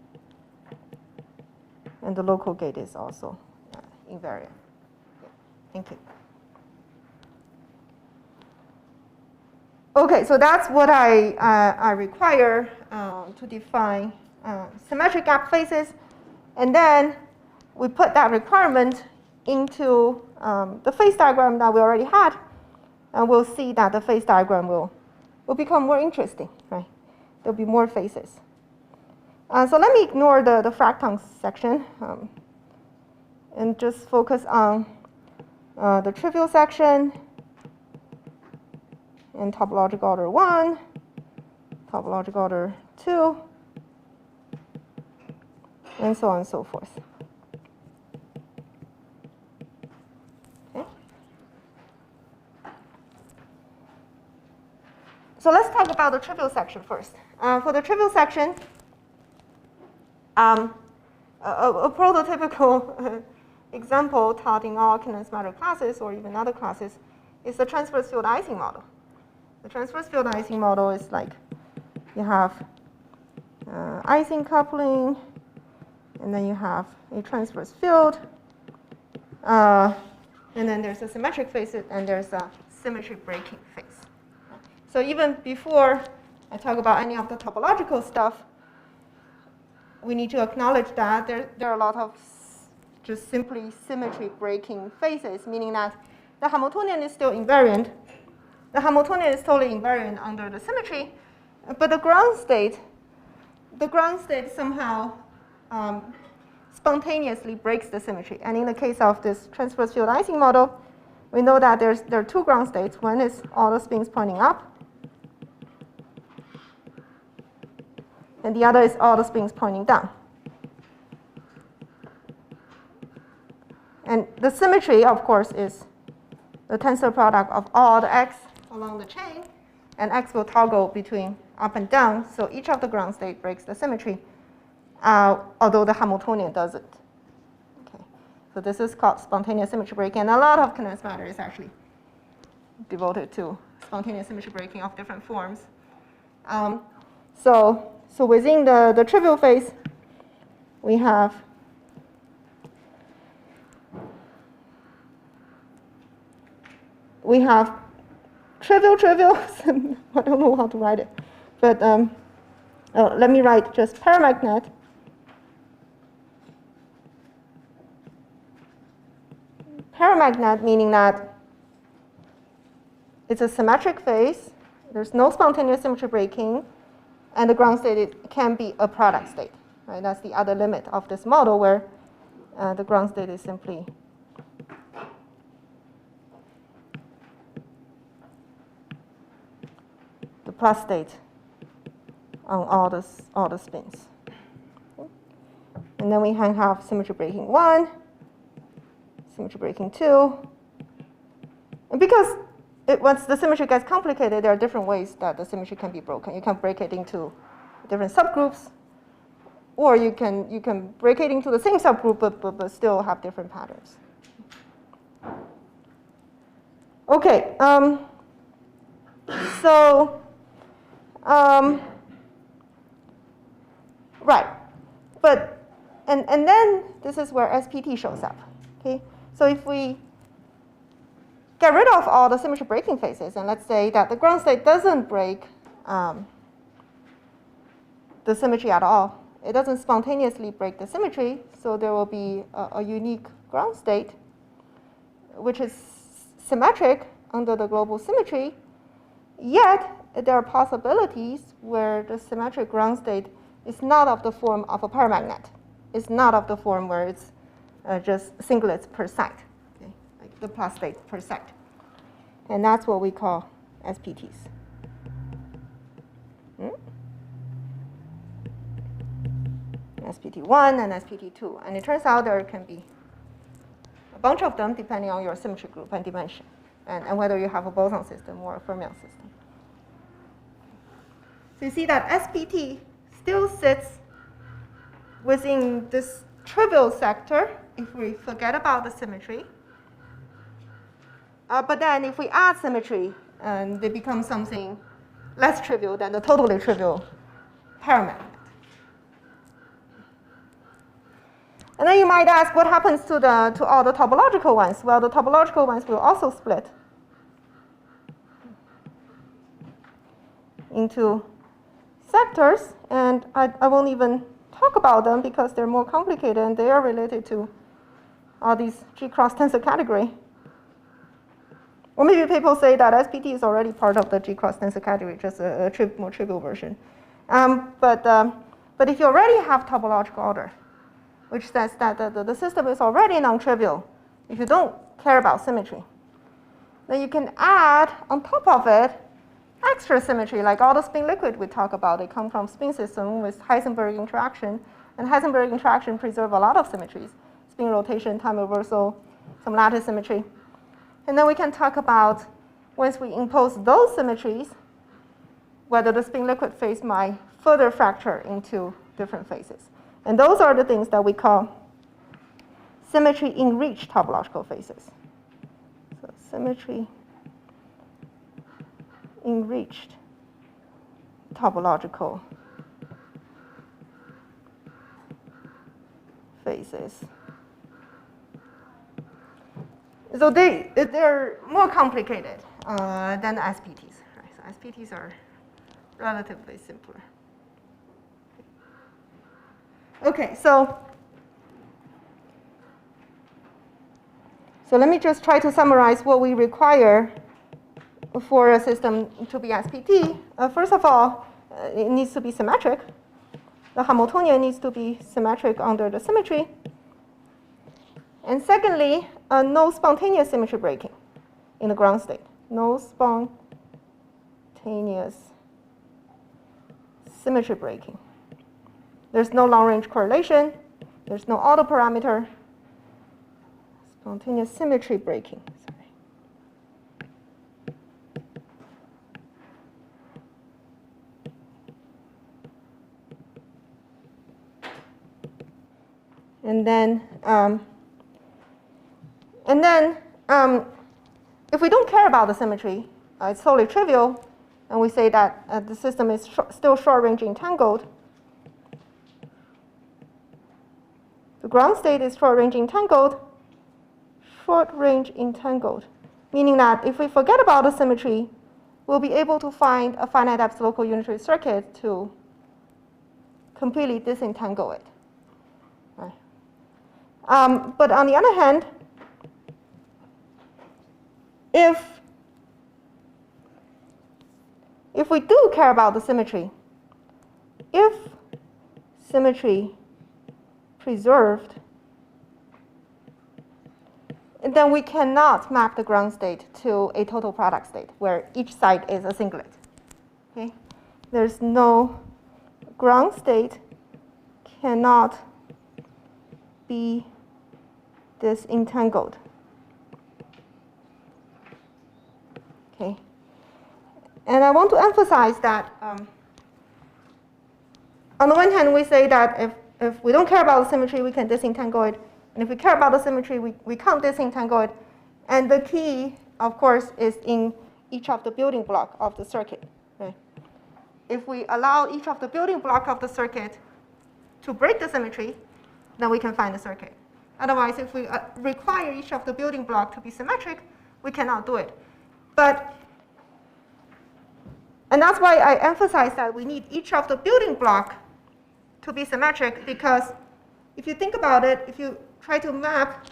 and the local gate is also invariant. Yeah. Thank you. Okay, so that's what I require to define symmetric gap phases, and then we put that requirement into the phase diagram that we already had, and we'll see that the phase diagram will become more interesting, right? There'll be more phases. So let me ignore the fracton section and just focus on the trivial section and topological order 1, topological order 2, and so on and so forth. Okay. So let's talk about the trivial section first. For the trivial section, a prototypical example taught in all kinematic classes or even other classes is the transverse field Ising model. The transverse field Ising model is like you have Ising coupling, and then you have a transverse field, and then there's a symmetric phase, and there's a symmetry breaking phase. So even before I talk about any of the topological stuff, we need to acknowledge that there are a lot of just simply symmetry breaking phases, meaning that the Hamiltonian is still invariant. The Hamiltonian is totally invariant under the symmetry, but the ground state somehow spontaneously breaks the symmetry. And in the case of this transverse field Ising model, we know that there are two ground states. One is all the spins pointing up, and the other is all the spins pointing down. And the symmetry, of course, is the tensor product of all the x along the chain, and x will toggle between up and down, so each of the ground state breaks the symmetry, although the Hamiltonian doesn't. Okay. So this is called spontaneous symmetry breaking, and a lot of condensed matter is actually devoted to spontaneous symmetry breaking of different forms. So within the trivial phase, we have we have trivial. I don't know how to write it, but let me write just paramagnet. Paramagnet meaning that it's a symmetric phase. There's no spontaneous symmetry breaking, and the ground state can be a product state. Right? That's the other limit of this model, where the ground state is simply the plus state on all the spins. And then we can have symmetry breaking 1, symmetry breaking 2. And because once the symmetry gets complicated, there are different ways that the symmetry can be broken. You can break it into different subgroups, or you can break it into the same subgroup, but still have different patterns. Okay, right, but and then this is where SPT shows up. Okay, so if we get rid of all the symmetry breaking phases, and let's say that the ground state doesn't break the symmetry at all. It doesn't spontaneously break the symmetry, so there will be a unique ground state, which is symmetric under the global symmetry. Yet, there are possibilities where the symmetric ground state is not of the form of a paramagnet. It's not of the form where it's just singlets per site, okay? Like the plus state per site. And that's what we call SPTs. SPT1 and SPT2. And it turns out there can be a bunch of them depending on your symmetry group and dimension, and whether you have a boson system or a fermion system. So you see that SPT still sits within this trivial sector if we forget about the symmetry. But then if we add symmetry, they become something less trivial than the totally trivial paramagnet. And then you might ask, what happens to all the topological ones? Well, the topological ones will also split into sectors, and I won't even talk about them because they're more complicated and they are related to all these G-cross tensor category. Or maybe people say that SPT is already part of the G-cross tensor category, just a more trivial version. But if you already have topological order, which says that the system is already non-trivial, if you don't care about symmetry, then you can add on top of it extra symmetry, like all the spin liquid we talk about. They come from spin system with Heisenberg interaction, and Heisenberg interaction preserve a lot of symmetries: spin rotation, time reversal, some lattice symmetry. And then we can talk about, once we impose those symmetries, whether the spin liquid phase might further fracture into different phases. And those are the things that we call symmetry enriched topological phases. So symmetry enriched topological phases. So they're more complicated than SPTs. Right? So SPTs are relatively simpler. Okay, so let me just try to summarize what we require for a system to be SPT. First of all, it needs to be symmetric. The Hamiltonian needs to be symmetric under the symmetry. And secondly, no spontaneous symmetry breaking in the ground state. No spontaneous symmetry breaking. There's no long-range correlation. There's no autoparameter. Spontaneous symmetry breaking. Sorry. And then if we don't care about the symmetry, it's totally trivial, and we say that the system is still short-range entangled. The ground state is short-range entangled. Short-range entangled meaning that if we forget about the symmetry, we'll be able to find a finite depth local unitary circuit to completely disentangle it. Right. But on the other hand, if we do care about the symmetry, if symmetry preserved, then we cannot map the ground state to a total product state where each side is a singlet. Okay? There's no ground state cannot be disentangled. Okay? And I want to emphasize that on the one hand, we say that if we don't care about the symmetry, we can disentangle it. And if we care about the symmetry, we can't disentangle it. And the key, of course, is in each of the building block of the circuit. Okay? If we allow each of the building block of the circuit to break the symmetry, then we can find the circuit. Otherwise, if we require each of the building block to be symmetric, we cannot do it. And that's why I emphasize that we need each of the building block to be symmetric, because if you think about it, if you try to map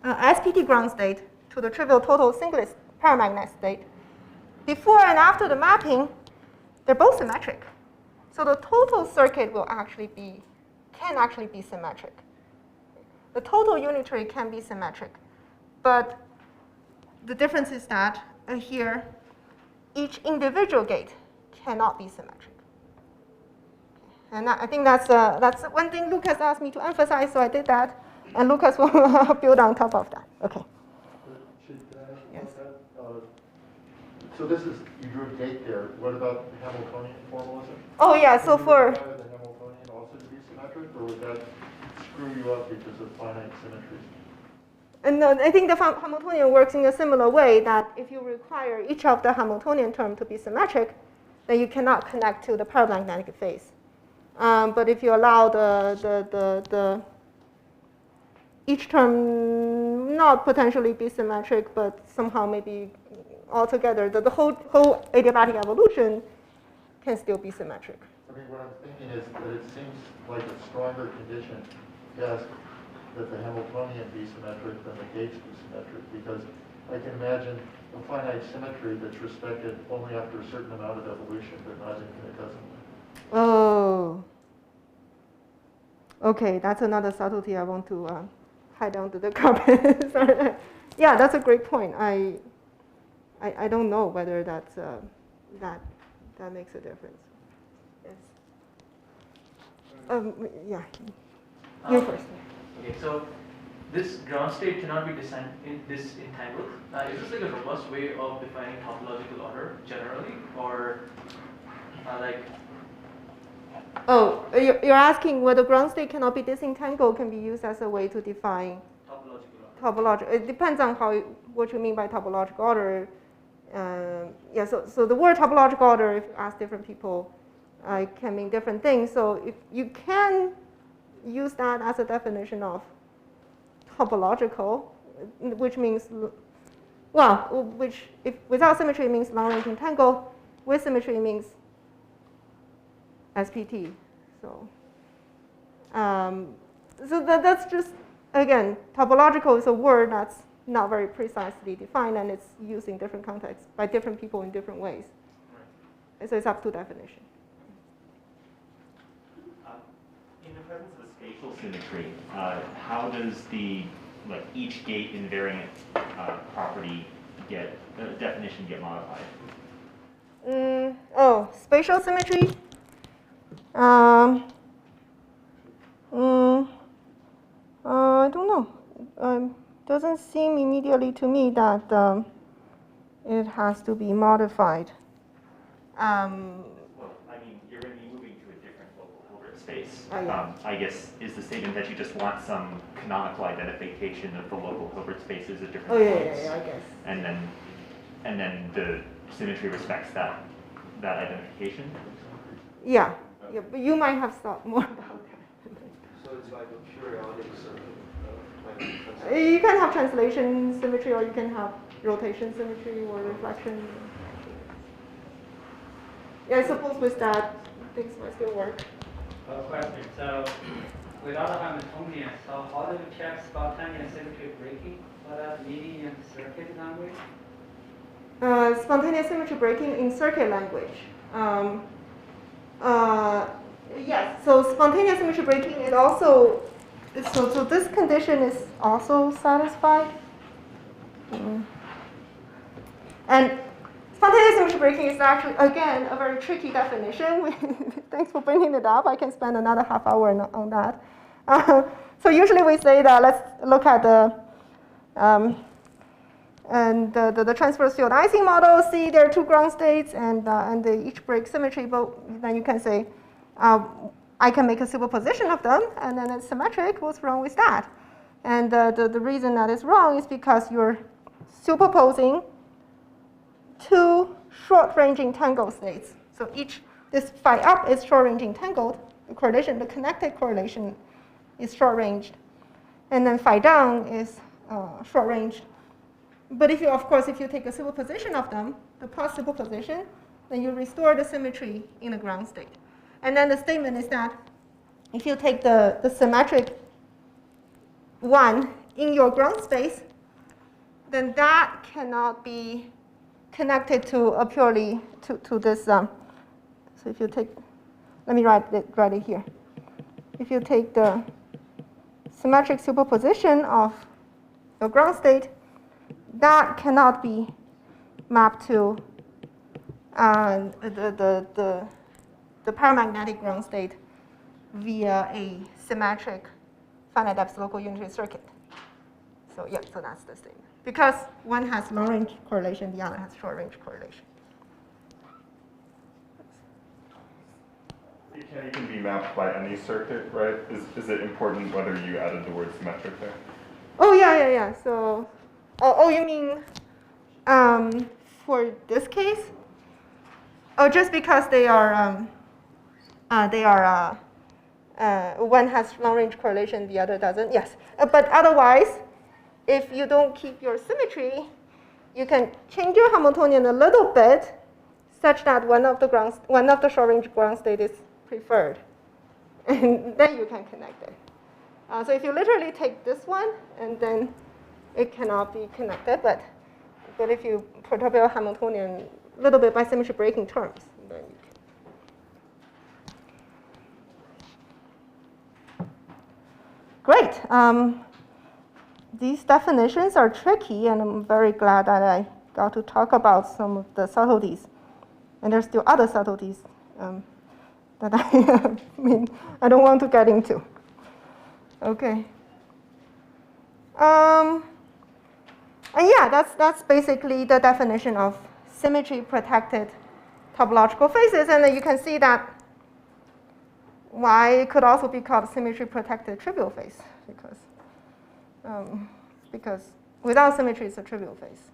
SPT ground state to the trivial total singlet paramagnet state, before and after the mapping, they're both symmetric. So the total circuit can actually be symmetric. The total unitary can be symmetric. But the difference is that here, each individual gate cannot be symmetric. And I think that's one thing Lucas asked me to emphasize, so I did that. And Lucas will build on top of that. Okay. Yes. So this is, you drew a gate there. What about Hamiltonian formalism? Oh, yeah, so for... Would you require the Hamiltonian also to be symmetric, or would that screw you up because of finite symmetry? And I think the Hamiltonian works in a similar way, that if you require each of the Hamiltonian term to be symmetric, then you cannot connect to the paramagnetic phase. But if you allow each term not potentially be symmetric, but somehow maybe altogether, the whole adiabatic evolution can still be symmetric. I mean, what I'm thinking is that it seems like a stronger condition to ask that the Hamiltonian be symmetric than the gates be symmetric, because I can imagine a finite symmetry that's respected only after a certain amount of evolution, but not infinitesimally. Oh. Okay, that's another subtlety I want to hide under the carpet. Sorry. Yeah, that's a great point. I don't know whether that's that makes a difference. Yes. Yeah. You first. Okay, so this ground state cannot be disentangled. Is this like a robust way of defining topological order generally, or like? Oh, you're asking whether ground state cannot be disentangled can be used as a way to define topological. It depends on what you mean by topological order. Yeah, so the word topological order, if you ask different people, can mean different things. So if you can use that as a definition of topological, which means, well, which if without symmetry means long-range entangled, with symmetry means SPT. So, that's just, again, topological is a word that's not very precisely defined, and it's used in different contexts by different people in different ways. Right. So it's up to definition. In the presence of a spatial symmetry, how does each gate invariant property definition get modified? Oh, spatial symmetry. I don't know. Doesn't seem immediately to me that it has to be modified. Well, I mean, you're going to be moving to a different local Hilbert space. Oh, yeah. I guess is the statement that you just want some canonical identification of the local Hilbert spaces at different points. Yeah, I guess. And then the symmetry respects that identification. Yeah, yeah, but you might have thought more about that. So it's like a periodic circuit. You can have translation symmetry, or you can have rotation symmetry or reflection. Yeah, I suppose with that, things might still work. Question. So, without a Hamiltonian, so how do you check spontaneous symmetry breaking? What are meaning in circuit language? Spontaneous symmetry breaking in circuit language. Yes, so spontaneous symmetry breaking is also, so this condition is also satisfied. And spontaneous symmetry breaking is actually, again, a very tricky definition. Thanks for bringing it up. I can spend another half hour on that. So usually we say that let's look at the transverse field Ising model. See, there are two ground states, and they each break symmetry. But then you can say, I can make a superposition of them, and then it's symmetric. What's wrong with that? And the reason that is wrong is because you're superposing two short-ranging tangled states. So this phi up is short-ranging tangled. The correlation, the connected correlation, is short-ranged, and then phi down is short-ranged. But if you, of course, if you take a superposition of them, the plus superposition, then you restore the symmetry in the ground state. And then the statement is that if you take the symmetric one in your ground space, then that cannot be connected to a purely to this. So if you take, let me write it here. If you take the symmetric superposition of your ground state, that cannot be mapped to the paramagnetic ground state via a symmetric finite depth local unitary circuit. So yeah, so that's the statement. Because one has long range correlation, the other has short range correlation. It can be mapped by any circuit, right? Is it important whether you added the word symmetric there? Oh yeah. So, oh you mean for this case? Oh, just because they are one has long range correlation, the other doesn't. Yes, but otherwise, if you don't keep your symmetry, you can change your Hamiltonian a little bit, such that one of the short range ground state is preferred, and then you can connect it. So if you literally take this one, and then it cannot be connected, but if you perturb your Hamiltonian a little bit by symmetry breaking terms, then you can. Great. These definitions are tricky, and I'm very glad that I got to talk about some of the subtleties. And there's still other subtleties that I don't want to get into. Okay. And yeah, that's basically the definition of symmetry-protected topological phases. And then you can see that why it could also be called symmetry-protected trivial phase, because without symmetry, it's a trivial phase.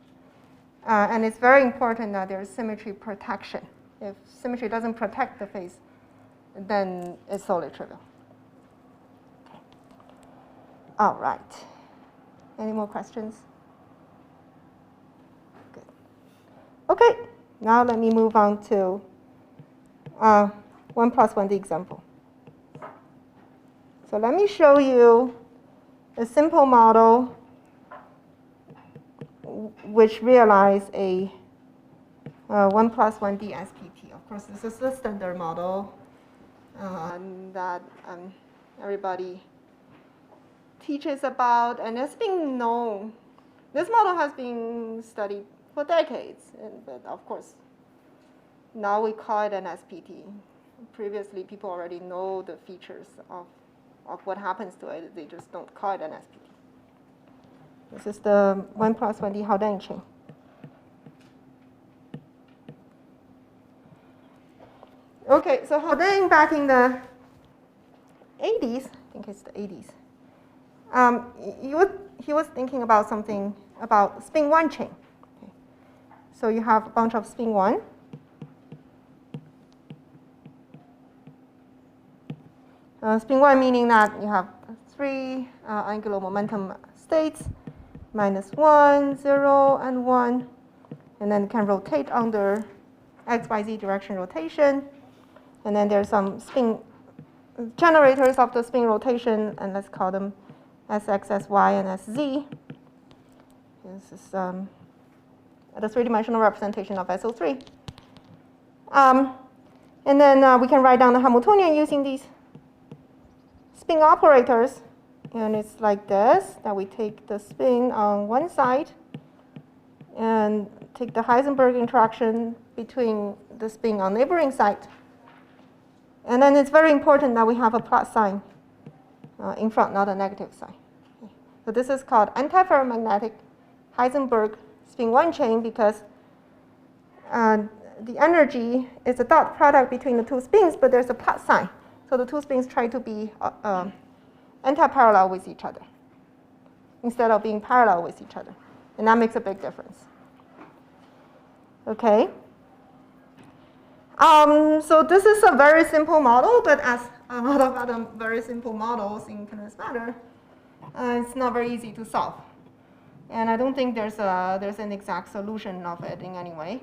And it's very important that there's symmetry protection. If symmetry doesn't protect the phase, then it's solely trivial. Okay. All right. Any more questions? Good. Okay. Now let me move on to 1 plus 1D example. So let me show you a simple model which realize a 1 plus 1D SPT. Of course, this is the standard model that everybody teaches about, and it's been known. This model has been studied for decades, but of course, now we call it an SPT. Previously, people already know the features of what happens to it. They just don't call it an SPT. This is the 1 plus 1D Haldane chain. Okay, so Haldane back in the 80s, I think it's the 80s, he was thinking about something about spin 1 chain. Okay. So you have a bunch of spin 1. Spin 1 meaning that you have 3 angular momentum states, -1, 0, and 1. And then it can rotate under XYZ direction rotation. And then there's some spin generators of the spin rotation, and let's call them SX, SY, and SZ. This is the three-dimensional representation of SO3. And then we can write down the Hamiltonian using these spin operators. And it's like this, that we take the spin on one side and take the Heisenberg interaction between the spin on neighboring side. And then it's very important that we have a plus sign in front, not a negative sign. Okay. So this is called antiferromagnetic Heisenberg spin 1 chain because the energy is a dot product between the two spins, but there's a plus sign. So the two spins try to be anti-parallel with each other instead of being parallel with each other. And that makes a big difference. Okay. So this is a very simple model, but as a lot of other very simple models in condensed matter, it's not very easy to solve. And I don't think there's an exact solution of it in any way.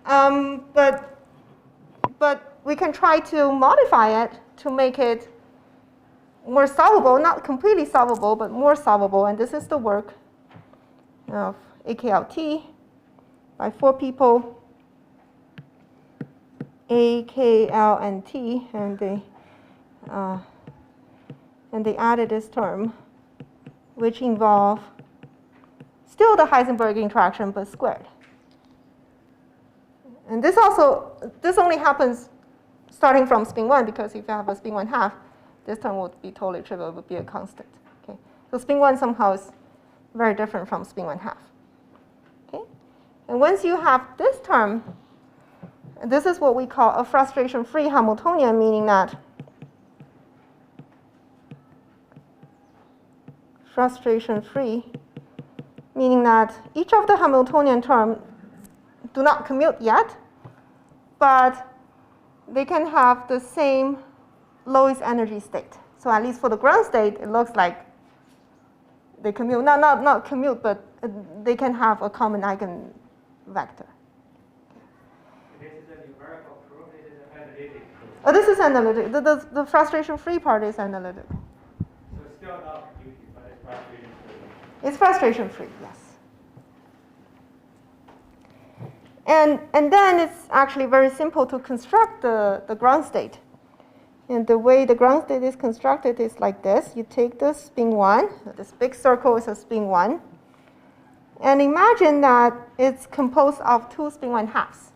But we can try to modify it to make it more solvable, not completely solvable, but more solvable. And this is the work of AKLT by 4 people. A, K, L, and T, and they added this term, which involve still the Heisenberg interaction, but squared. And this only happens starting from spin 1, because if you have a spin 1/2, this term would be totally trivial, it would be a constant. Okay? So spin 1 somehow is very different from spin 1/2. Okay? And once you have this term, this is what we call a frustration-free Hamiltonian, meaning that each of the Hamiltonian terms do not commute yet, but they can have the same lowest energy state. So at least for the ground state, it looks like they commute. Not commute, but they can have a common eigenvector. This is analytic. The frustration-free part is analytic. So it's still not commuting, but it's frustration-free. It's frustration-free, yes. And then it's actually very simple to construct the ground state. And the way the ground state is constructed is like this. You take the spin 1. This big circle is a spin 1. And imagine that it's composed of 2 spin 1/2s.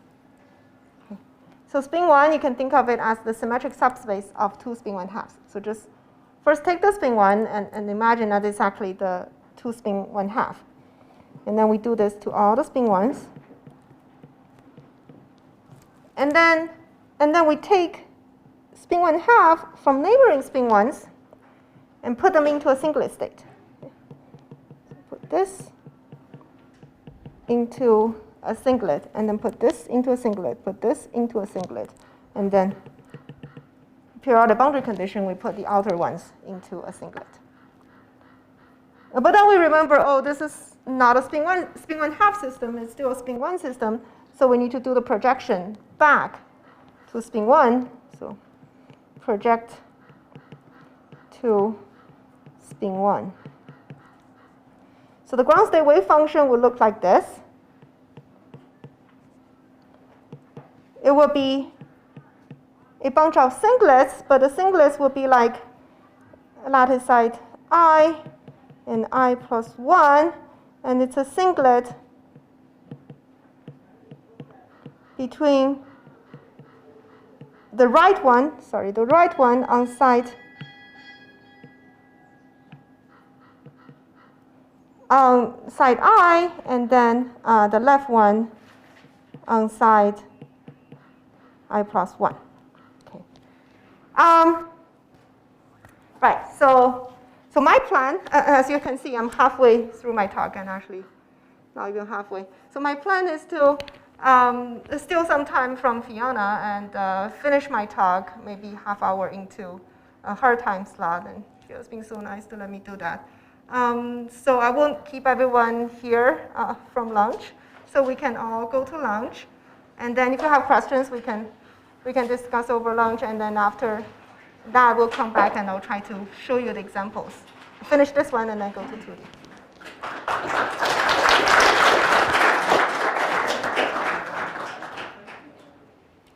So spin 1, you can think of it as the symmetric subspace of 2 spin 1/2s. So just first take the spin 1 and imagine that it's actually the 2 spin 1/2. And then we do this to all the spin 1s. And then we take spin 1/2 from neighboring spin 1s and put them into a singlet state. So put this into a singlet, and then put this into a singlet, put this into a singlet, and then periodic boundary condition, we put the outer ones into a singlet. But then we remember, oh, this is not a spin 1/2 system, it's still a spin 1 system, so we need to do the projection back to spin 1, so project to spin 1. So the ground state wave function will look like this. It will be a bunch of singlets, but the singlets will be like lattice side I and I plus 1, and it's a singlet between the right one on side I, and then the left one on side I plus 1. Okay. Right. So my plan, as you can see, I'm halfway through my talk, and actually not even halfway. So my plan is to steal some time from Fiona and finish my talk maybe half hour into her time slot. And she has been so nice to let me do that. So I won't keep everyone here from lunch. So we can all go to lunch. And then if you have questions, we can discuss over lunch. And then after that, we'll come back and I'll try to show you the examples. Finish this one and then go to 2D.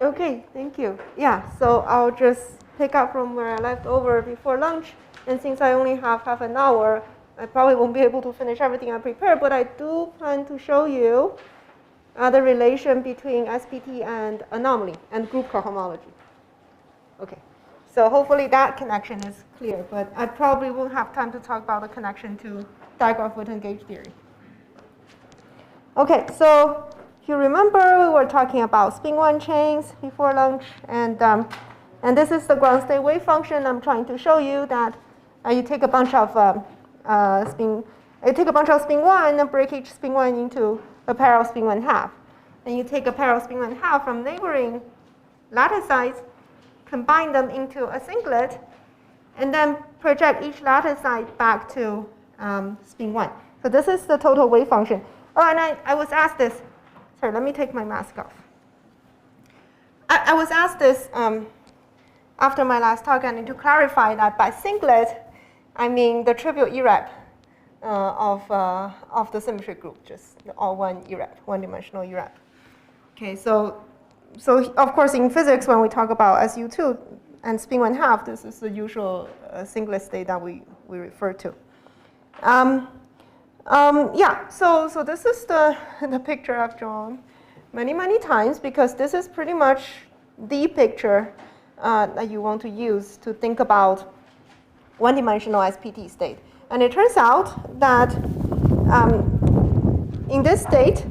Okay, thank you. Yeah, so I'll just pick up from where I left over before lunch. And since I only have half an hour, I probably won't be able to finish everything I prepared, but I do plan to show you the relation between SPT and anomaly and group cohomology. Okay, so hopefully that connection is clear, but I probably won't have time to talk about the connection to Diegraf-Witten gauge theory. Okay, so if you remember, we were talking about spin one chains before lunch, and this is the ground state wave function. I'm trying to show you that you take a bunch of spin one and break each spin one into a pair of spin one half. Then you take a pair of spin one half from neighboring lattice-sides, combine them into a singlet, and then project each lattice-side back to spin one. So this is the total wave function. Oh, and I was asked this. Sorry, let me take my mask off. I was asked this after my last talk. I need to clarify that by singlet, I mean the trivial irrep of the symmetric group, just all one irrep, one-dimensional irrep. Okay, so of course in physics when we talk about SU2 and spin one half, this is the usual singlet state that we refer to. Yeah, so this is the picture I've drawn many times because this is pretty much the picture that you want to use to think about one-dimensional SPT state. And it turns out that in this state,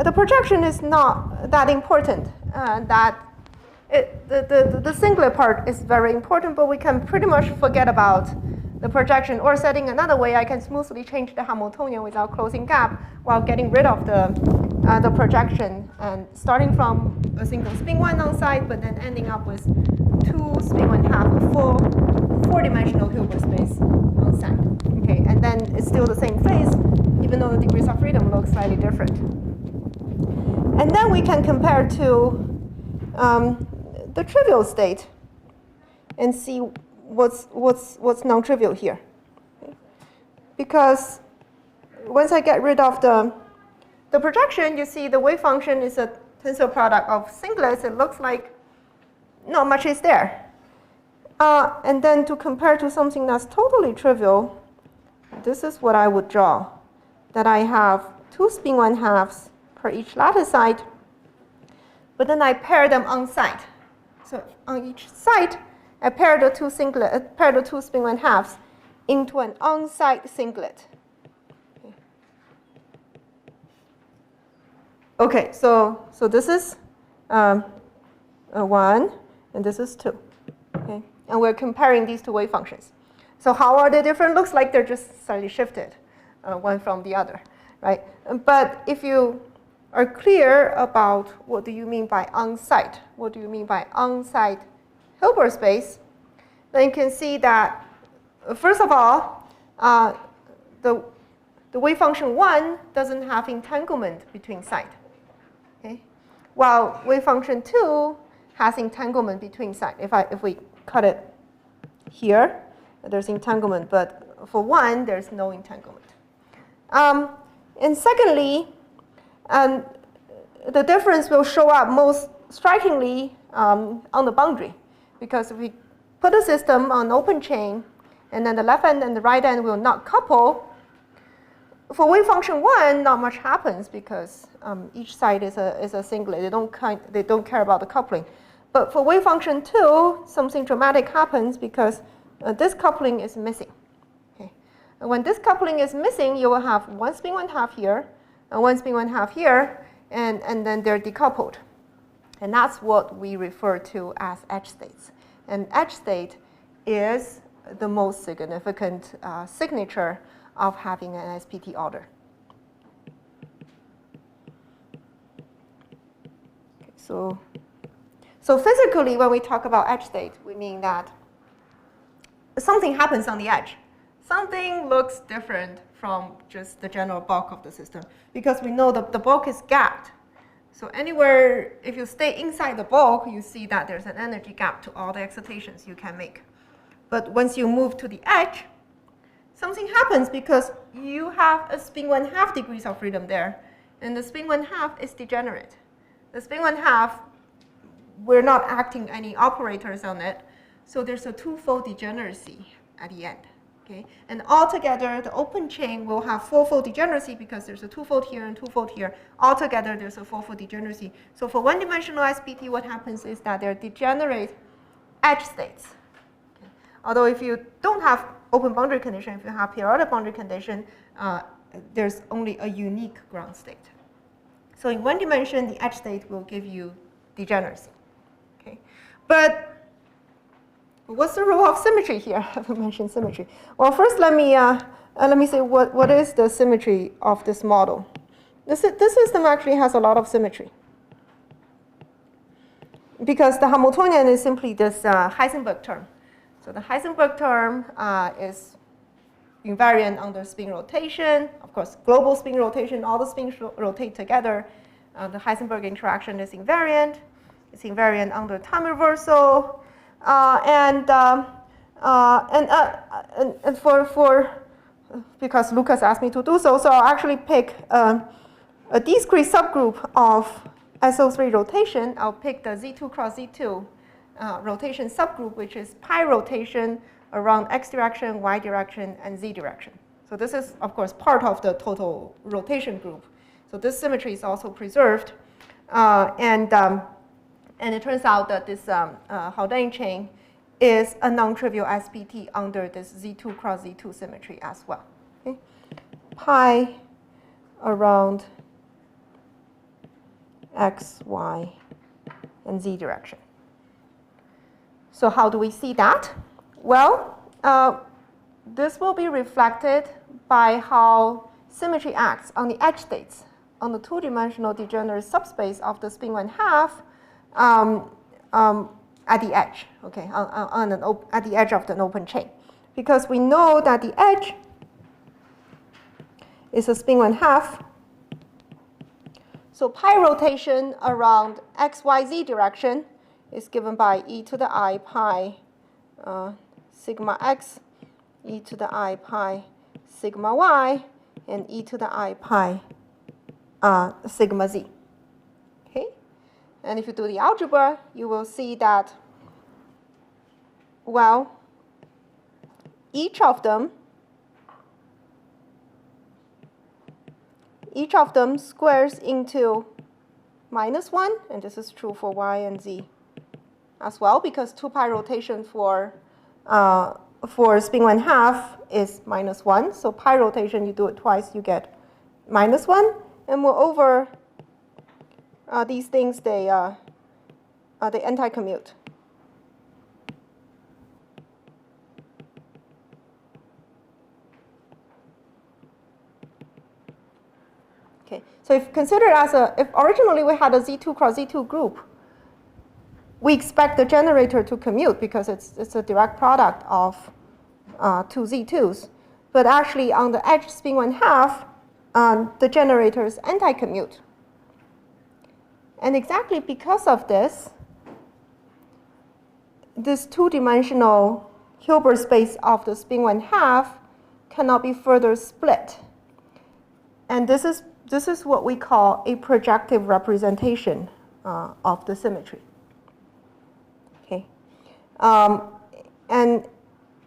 the projection is not that important. The singlet part is very important, but we can pretty much forget about the projection. Or setting another way, I can smoothly change the Hamiltonian without closing gap while getting rid of the projection and starting from a single spin one on side, but then ending up with two spin one half, a full four-dimensional Hilbert space on side. Okay, and then it's still the same phase, even though the degrees of freedom look slightly different. And then we can compare to the trivial state and see what's non-trivial here. Okay? Because once I get rid of the projection, you see the wave function is a tensor product of singlets. It looks like not much is there. And then to compare to something that's totally trivial, this is what I would draw. That I have two spin one halves per each lattice side, but then I pair them on side. So on each side, I pair the two spin one halves into an on-side singlet. Okay, so this is 1, and this is 2. Okay, and we're comparing these two wave functions. So how are they different? Looks like they're just slightly shifted, one from the other, right? But if you are clear about what do you mean by on-site, what do you mean by on-site Hilbert space, then you can see that, first of all, the wave function 1 doesn't have entanglement between side. Okay? While wave function 2 has entanglement between side. If we cut it here, there's entanglement, but for 1, there's no entanglement. And secondly, the difference will show up most strikingly on the boundary, because if we put a system on open chain, and then the left end and the right end will not couple, for wave function 1, not much happens because each side is a singlet. They don't care about the coupling. But for wave function 2, something dramatic happens because this coupling is missing. Okay. And when this coupling is missing, you will have one spin one half here, and one spin one half here, and then they're decoupled. And that's what we refer to as edge states. And edge state is the most significant signature of having an SPT order. Okay, so physically, when we talk about edge state, we mean that something happens on the edge. something looks different from just the general bulk of the system, because we know the bulk is gapped. So anywhere, if you stay inside the bulk, you see that there's an energy gap to all the excitations you can make. But once you move to the edge, something happens because you have a spin 1/2 degrees of freedom there, and the spin 1/2 is degenerate. The spin 1/2, we're not acting any operators on it, so there's a twofold degeneracy at the end. Okay? And altogether, the open chain will have fourfold degeneracy because there's a twofold here and twofold here. Altogether, there's a fourfold degeneracy. So for one-dimensional SPT, what happens is that they're degenerate edge states. Okay? Although if you don't have open boundary condition, if you have periodic boundary condition, there's only a unique ground state. So in one dimension, the edge state will give you degeneracy. Okay? But what's the role of symmetry here? I haven't mentioned symmetry. Well, first let me say what is the symmetry of this model. This system actually has a lot of symmetry, because the Hamiltonian is simply this Heisenberg term. So the Heisenberg term is invariant under spin rotation. Of course, global spin rotation, all the spins rotate together. The Heisenberg interaction is invariant. It's invariant under time reversal. Because Lucas asked me to do so, so I'll actually pick a discrete subgroup of SO3 rotation. I'll pick the Z2 cross Z2 rotation subgroup, which is pi rotation around x direction, y direction, and z direction. So this is, of course, part of the total rotation group. So this symmetry is also preserved. And it turns out that this Haldane chain is a non-trivial SPT under this Z2 cross Z2 symmetry as well. Okay? Pi around x, y, and z direction. So how do we see that? Well, this will be reflected by how symmetry acts on the edge states on the two-dimensional degenerate subspace of the spin 1/2 at the edge, okay, at the edge of the open chain. Because we know that the edge is a spin 1/2. So pi rotation around x, y, z direction is given by e to the I pi sigma x, e to the I pi sigma y, and e to the I pi sigma z. Okay? And if you do the algebra, you will see that, well, each of them squares into -1, and this is true for y and z as well, because 2 pi rotation for spin 1/2 is -1. So pi rotation, you do it twice, you get -1. And moreover, these things, they anti-commute. Okay, so if considered as if originally we had a Z2 cross Z2 group, we expect the generator to commute because it's a direct product of two Z2s. But actually on the edge spin 1/2, the generators anti-commute. And exactly because of this two-dimensional Hilbert space of the spin 1/2 cannot be further split. And this is what we call a projective representation of the symmetry. Okay, and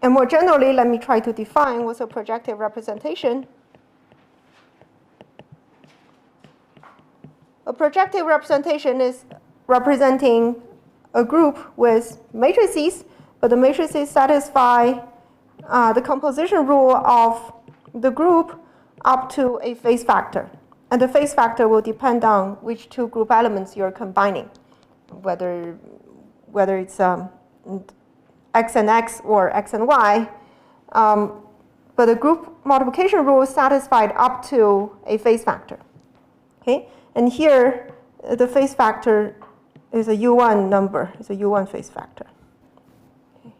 more generally, let me try to define what's a projective representation. A projective representation is representing a group with matrices, but the matrices satisfy the composition rule of the group up to a phase factor. And the phase factor will depend on which two group elements you're combining, whether it's x and x or x and y. But the group multiplication rule is satisfied up to a phase factor. Okay? And here, the phase factor is a U1 number. It's a U1 phase factor. Okay.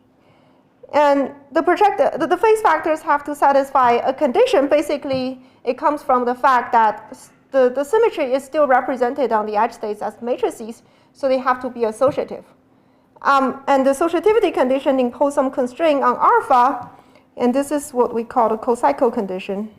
And the phase factors have to satisfy a condition. Basically, it comes from the fact that the symmetry is still represented on the edge states as matrices, so they have to be associative. And the associativity condition imposes some constraint on alpha, and this is what we call the cocycle condition.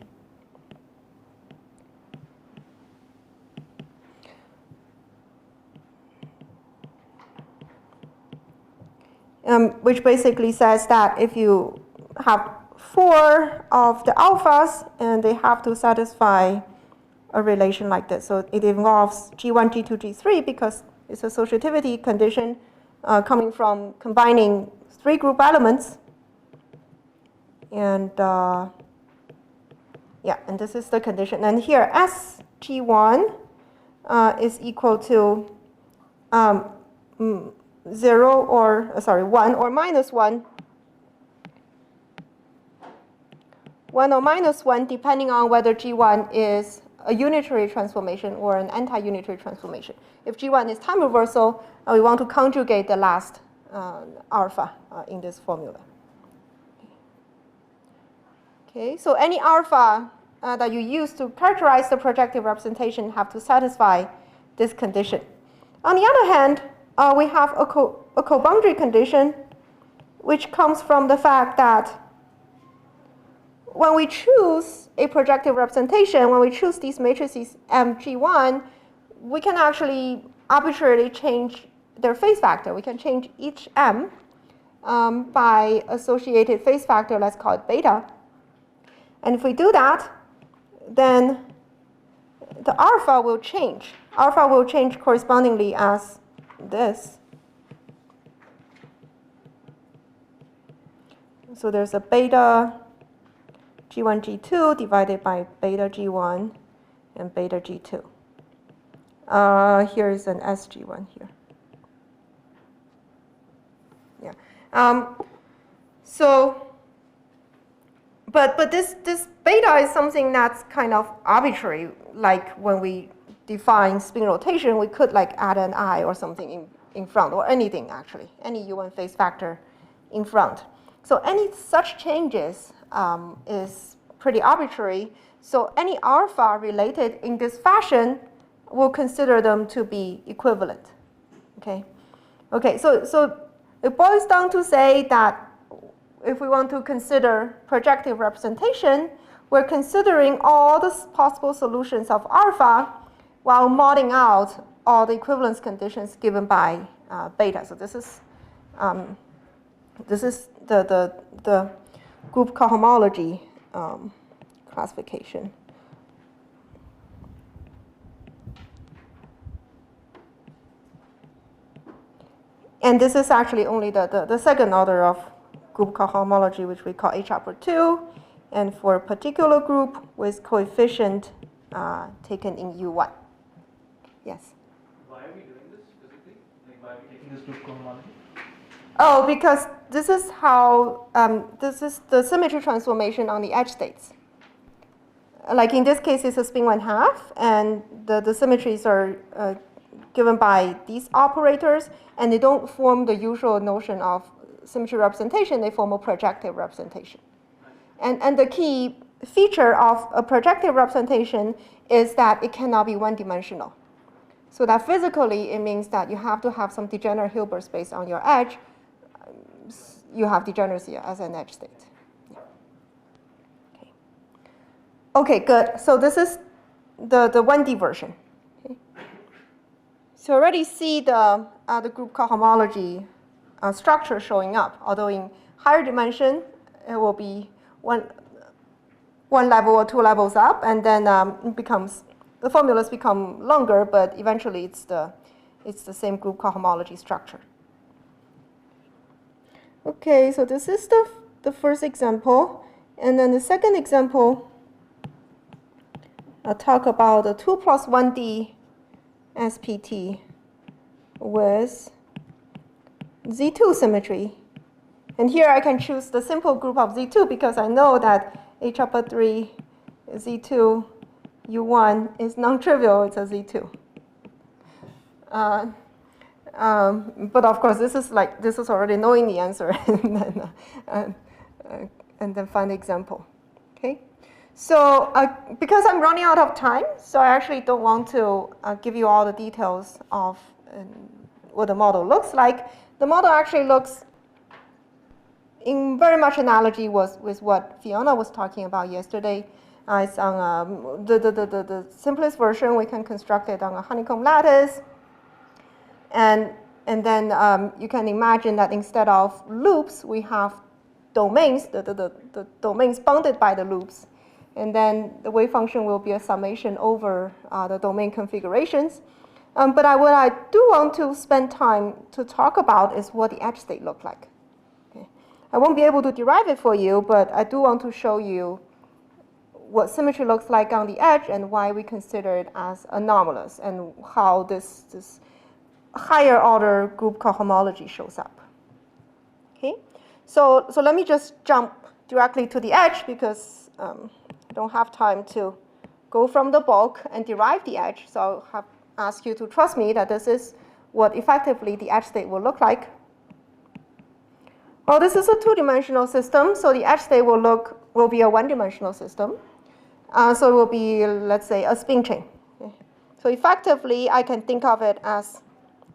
Which basically says that if you have 4 of the alphas, and they have to satisfy a relation like this. So it involves G1, G2, G3 because it's associativity condition coming from combining 3 group elements. And yeah, and this is the condition. And here SG1 is equal to 0 or, 1 or minus 1. 1 or minus 1, depending on whether G1 is a unitary transformation or an anti-unitary transformation. If G1 is time reversal, we want to conjugate the last alpha in this formula. Okay, so any alpha that you use to characterize the projective representation have to satisfy this condition. On the other hand, we have a co-boundary condition, which comes from the fact that when we choose a projective representation, when we choose these matrices MG1, we can actually arbitrarily change their phase factor. We can change each M by associated phase factor, let's call it beta. And if we do that, then the alpha will change. Alpha will change correspondingly as this. So there's a beta G1, G2 divided by beta G1 and beta G2. Here is an SG1 here. Yeah. But this beta is something that's kind of arbitrary. Like when we define spin rotation, we could like add an I or something in front, or anything actually, any U1 phase factor in front. So any such changes is pretty arbitrary. So any alpha related in this fashion, we'll consider them to be equivalent. Okay. Okay. So it boils down to say that if we want to consider projective representation, we're considering all the possible solutions of alpha while modding out all the equivalence conditions given by beta. So this is the group cohomology classification. And this is actually only the second order of group cohomology, which we call H upper 2, and for a particular group with coefficient taken in U1. Yes? Why are we doing this physically? Like, why are we taking this group cohomology? Oh, because this is how, this is the symmetry transformation on the edge states. Like in this case, it's a spin 1/2, and the symmetries are given by these operators, and they don't form the usual notion of symmetry representation, they form a projective representation. And the key feature of a projective representation is that it cannot be one-dimensional. So that physically, it means that you have to have some degenerate Hilbert space on your edge. You have degeneracy as an edge state. Yeah. Okay. Okay, good. So this is the 1D version. Okay. So you already see the group cohomology structure showing up, although in higher dimension, it will be one level or 2 levels up, and then it becomes, the formulas become longer, but eventually it's the same group cohomology structure. Okay, so this is the first example, and then the second example, I'll talk about the 2 plus 1D SPT with Z2 symmetry. And here I can choose the simple group of Z2 because I know that H upper 3 Z2 U1 is non-trivial, it's a Z2. But of course, this is already knowing the answer and then find the example. Okay. So because I'm running out of time, so I actually don't want to give you all the details of what the model looks like. The model actually looks in very much analogy with what Fiona was talking about yesterday. It's on the simplest version. We can construct it on a honeycomb lattice. And then you can imagine that instead of loops, we have domains, the domains bounded by the loops. And then the wave function will be a summation over the domain configurations. But what I do want to spend time to talk about is what the edge state look like. Okay. I won't be able to derive it for you, but I do want to show you what symmetry looks like on the edge and why we consider it as anomalous and how this higher order group cohomology shows up. Okay, so let me just jump directly to the edge because I don't have time to go from the bulk and derive the edge. So I'll have ask you to trust me that this is what effectively the edge state will look like. Well, this is a two-dimensional system, so the edge state will be a one-dimensional system. So it will be, let's say, a spin chain. Okay. So effectively, I can think of it as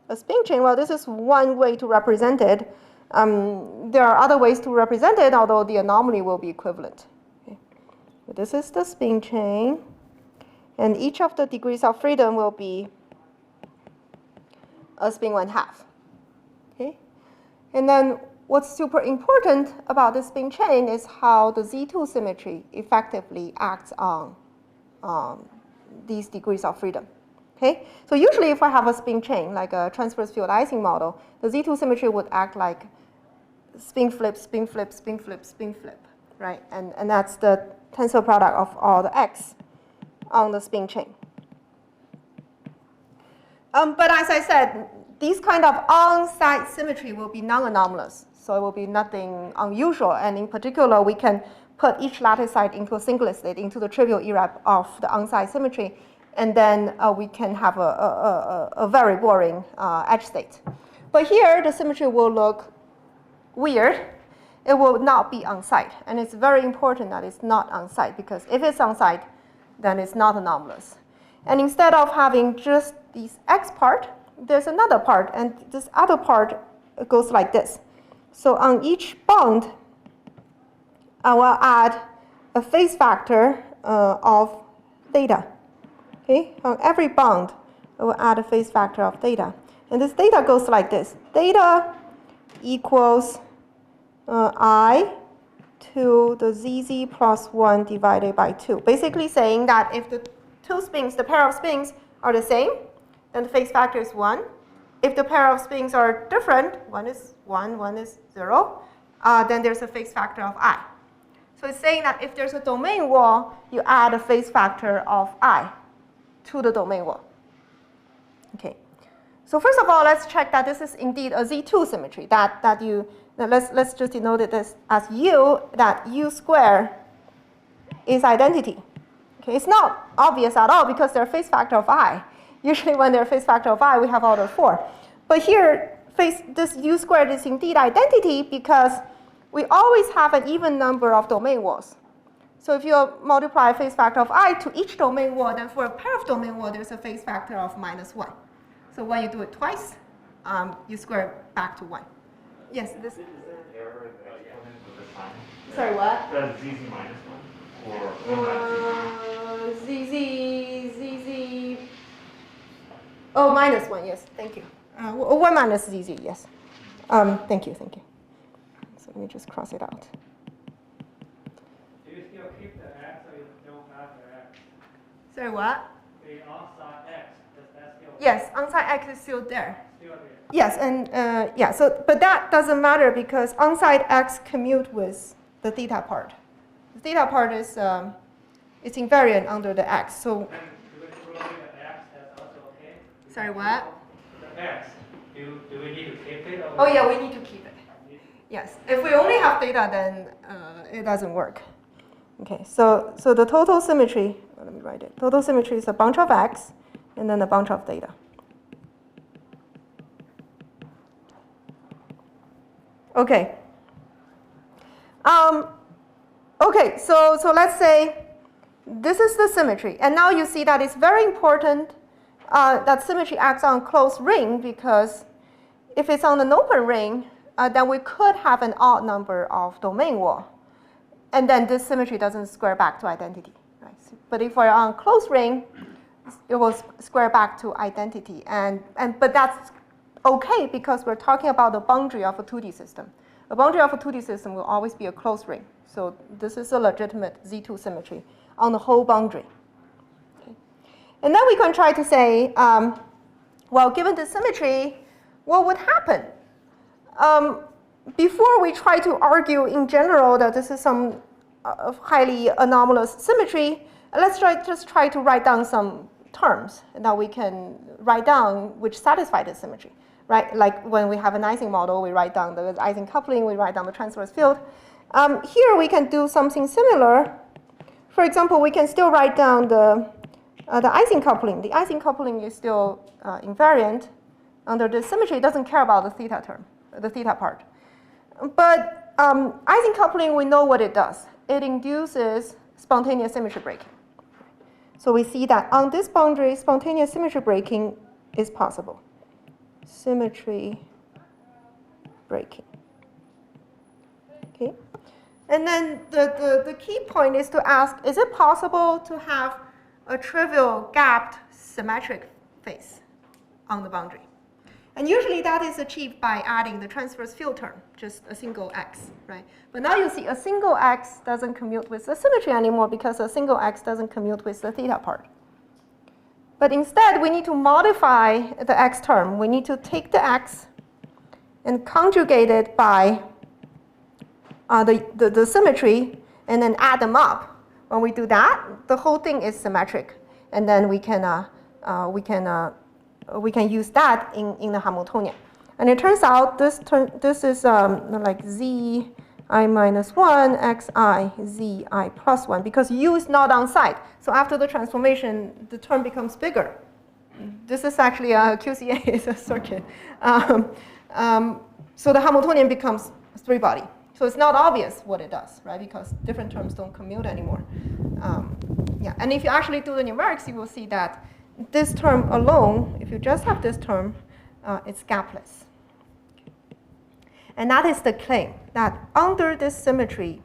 a spin chain. Well, this is one way to represent it. There are other ways to represent it, although the anomaly will be equivalent. Okay. So this is the spin chain. And each of the degrees of freedom will be a spin 1/2. Okay? And then what's super important about this spin chain is how the Z2 symmetry effectively acts on these degrees of freedom. Okay? So usually if I have a spin chain, like a transverse field Ising model, the Z2 symmetry would act like spin flip, spin flip, spin flip, spin flip, right? And that's the tensor product of all the x on the spin chain. But as I said, these kind of on-site symmetry will be non-anomalous. So it will be nothing unusual. And in particular, we can put each lattice site into a singlet state, into the trivial irrep of the on-site symmetry. And then we can have a very boring edge state. But here, the symmetry will look weird. It will not be on-site. And it's very important that it's not on-site, because if it's on-site, then it's not anomalous. And instead of having just this x part, there's another part. And this other part goes like this. So on each bound, I will add a phase factor of theta. Okay? On every bound, I will add a phase factor of theta. And this theta goes like this. Theta equals I to the ZZ plus 1 divided by 2. Basically saying that if the two spins, the pair of spins are the same, then the phase factor is 1. If the pair of spins are different, one is 1, one is 0, then there's a phase factor of I. So it's saying that if there's a domain wall, you add a phase factor of I to the domain wall. Okay. So first of all, let's check that this is indeed a Z2 symmetry. Let's just denote it as U, that U square is identity. Okay, it's not obvious at all because they're phase factor of I. Usually when they're phase factor of I, we have order 4. But here, this U squared is indeed identity because we always have an even number of domain walls. So if you multiply phase factor of I to each domain wall, then for a pair of domain wall, there's a phase factor of -1. So when you do it twice, you square it back to 1. Yes, this. Is there an error in the exponent with the sign? Sorry, what? Does ZZ minus 1 or 1 minus ZZ. Oh, -1, yes, thank you. 1 minus ZZ, yes. Thank you. So let me just cross it out. Do you still keep the x or you don't add the x? Sorry, what? The onside x, does that still? Yes, onside x is still there. Still there. Yes, and yeah, but that doesn't matter because onside x commute with the theta part. The theta part is it's invariant under the x. So. And do we prove the x, that's also okay? Sorry, what? The x, do we need to keep it? Or Oh yeah, we need to keep it. Yes, if we only have theta, then it doesn't work. Okay, so the total symmetry, let me write it. Total symmetry is a bunch of x and then a bunch of theta. Okay. Okay, so let's say this is the symmetry. And now you see that it's very important that symmetry acts on a closed ring, because if it's on an open ring, then we could have an odd number of domain wall. And then this symmetry doesn't square back to identity. Right? But if we're on a closed ring, it will square back to identity. But that's okay, because we're talking about the boundary of a 2D system. The boundary of a 2D system will always be a closed ring. So this is a legitimate Z2 symmetry on the whole boundary. Okay. And then we can try to say, well, given the symmetry, what would happen? Before we try to argue in general that this is some highly anomalous symmetry, let's just try to write down some terms that we can write down which satisfy the symmetry. Right? Like when we have an Ising model, we write down the Ising coupling, we write down the transverse field. Here we can do something similar. For example, we can still write down the Ising coupling. The Ising coupling is still invariant under the symmetry. It doesn't care about the theta term, the theta part. But Ising coupling, we know what it does. It induces spontaneous symmetry breaking. So we see that on this boundary, spontaneous symmetry breaking is possible. Symmetry breaking. Okay. And then the key point is to ask, is it possible to have a trivial gapped symmetric face on the boundary? And usually that is achieved by adding the transverse field term, just a single x, right? But now you see a single x doesn't commute with the symmetry anymore, because a single x doesn't commute with the theta part. But instead, we need to modify the x term. We need to take the x and conjugate it by the symmetry, and then add them up. When we do that, the whole thing is symmetric, and then we can use that in the Hamiltonian. And it turns out this is like zi minus 1 xi zi plus 1, because u is not on site. So after the transformation, the term becomes bigger. This is actually a QCA is a circuit. So the Hamiltonian becomes 3-body. So it's not obvious what it does, right? Because different terms don't commute anymore. Yeah, and if you actually do the numerics, you will see that this term alone, if you just have this term, it's gapless. And that is the claim, that under this symmetry,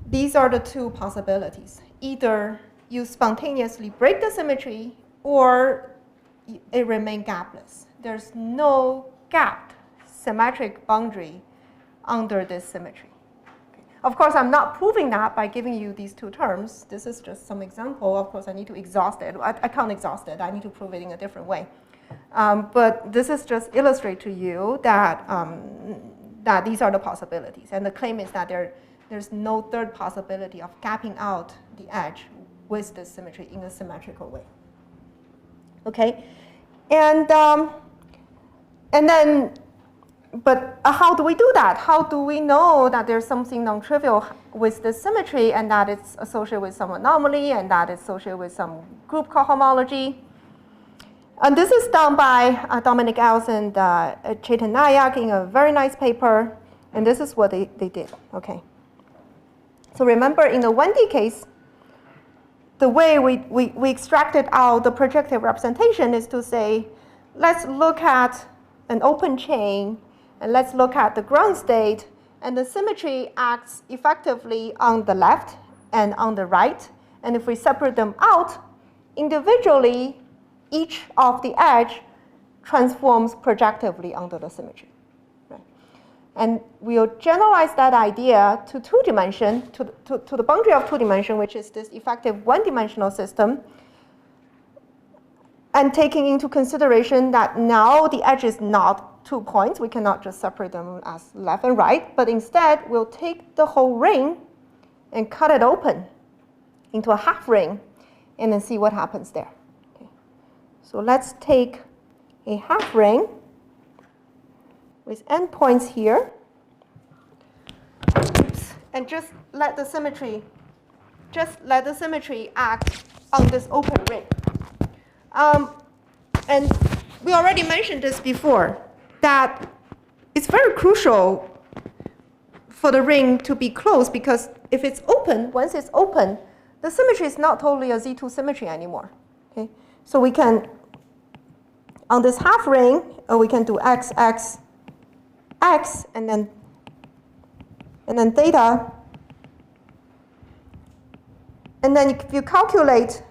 these are the two possibilities. Either you spontaneously break the symmetry, or it remains gapless. There's no gapped symmetric boundary under this symmetry. Okay. Of course, I'm not proving that by giving you these two terms. This is just some example. Of course, I need to exhaust it. I can't exhaust it. I need to prove it in a different way. But this is just illustrate to you that, that these are the possibilities. And the claim is that there's no third possibility of gapping out the edge with this symmetry in a symmetrical way. Okay, and then, but how do we do that? How do we know that there's something non-trivial with this symmetry, and that it's associated with some anomaly, and that it's associated with some group cohomology? And this is done by Dominic Els and Xie Chen in a very nice paper, and this is what they did. Okay. So remember, in the 1D case, the way we extracted out the projective representation is to say, let's look at an open chain, and let's look at the ground state, and the symmetry acts effectively on the left and on the right. And if we separate them out individually, each of the edge transforms projectively under the symmetry. Right? And we'll generalize that idea to 2 dimension, to the boundary of 2 dimension, which is this effective 1-dimensional system, and taking into consideration that now the edge is not 2 points. We cannot just separate them as left and right, but instead we'll take the whole ring and cut it open into a half ring, and then see what happens there. Okay. So let's take a half ring with endpoints here. Oops. And just let the symmetry act on this open ring. And we already mentioned this before, that it's very crucial for the ring to be closed, because if it's open, once it's open, the symmetry is not totally a Z2 symmetry anymore. Okay? So we can, on this half ring, we can do x, x, x, and then theta. And then if you calculate,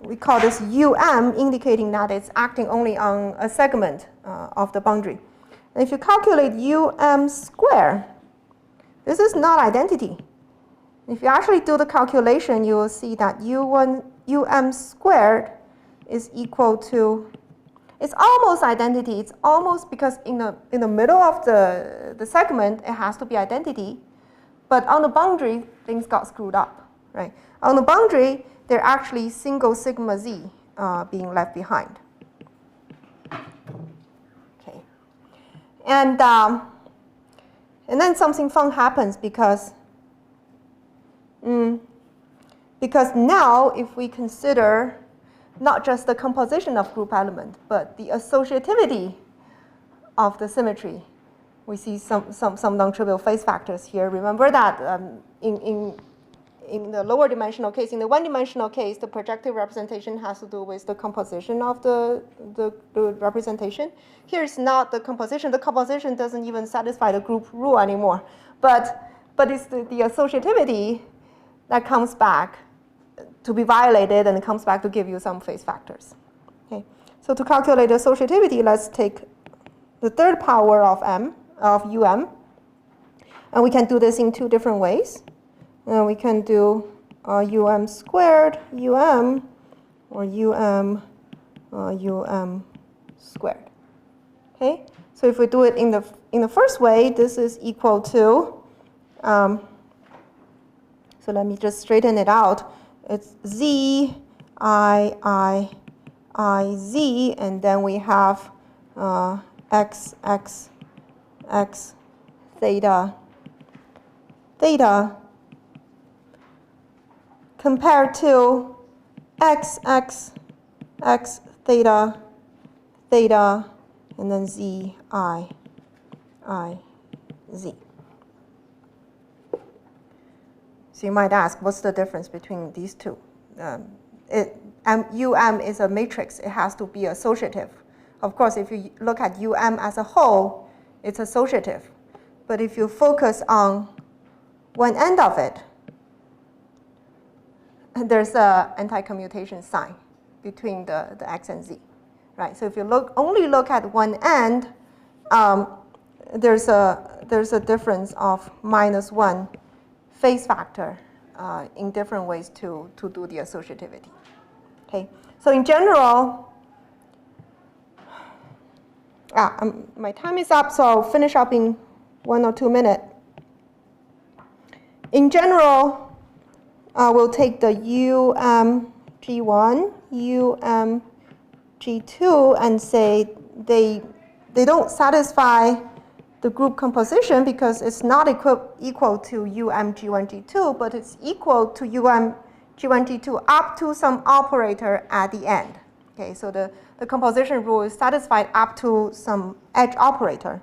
we call this UM, indicating that it's acting only on a segment of the boundary. And if you calculate UM square, this is not identity. If you actually do the calculation, you will see that UM squared is equal to, it's almost identity. It's almost, because in the middle of the segment, it has to be identity. But on the boundary, things got screwed up, right? On the boundary, they're actually single sigma z being left behind. Okay, and then something fun happens, because now if we consider not just the composition of group element, but the associativity of the symmetry, we see some non-trivial phase factors here. Remember that in the lower dimensional case, in the one-dimensional case, the projective representation has to do with the composition of the representation. Here it's not the composition. The composition doesn't even satisfy the group rule anymore. But it's the associativity that comes back to be violated, and it comes back to give you some phase factors. Okay. So to calculate the associativity, let's take the third power of UM. And we can do this in two different ways. We can do UM squared UM, or UM squared. Okay. So if we do it in the first way, this is equal to. So let me just straighten it out. It's Z I Z, and then we have X theta compared to X theta, and then Z I Z. So you might ask, what's the difference between these two? UM is a matrix. It has to be associative. Of course, if you look at UM as a whole, it's associative. But if you focus on one end of it, there's an anti-commutation sign between the X and Z, right? So if you only look at one end, there's a difference of -1 phase factor in different ways to do the associativity. Okay, so in general, my time is up, so I'll finish up in 1 or 2 minutes. In general, we'll take the UMG1, UMG2, and say they don't satisfy the group composition because it's not equal to UMG1G2, but it's equal to UMG1G2 up to some operator at the end. Okay, so the composition rule is satisfied up to some edge operator.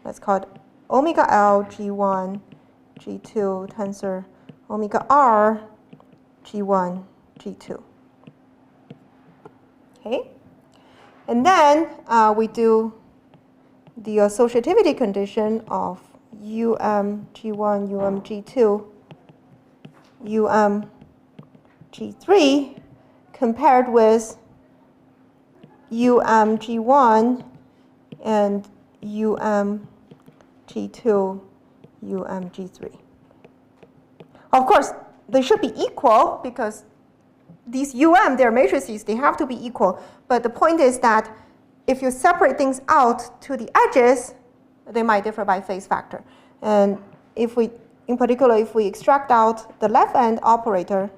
That's called omega L G1 G2 tensor omega R G1 G2. Okay, and then we do the associativity condition of UMG1, UMG2, UMG3 compared with UMG1 and UMG2, UMG3. Of course, they should be equal because these they're matrices, they have to be equal. But the point is that if you separate things out to the edges, they might differ by phase factor. And in particular, if we extract out the left end operator,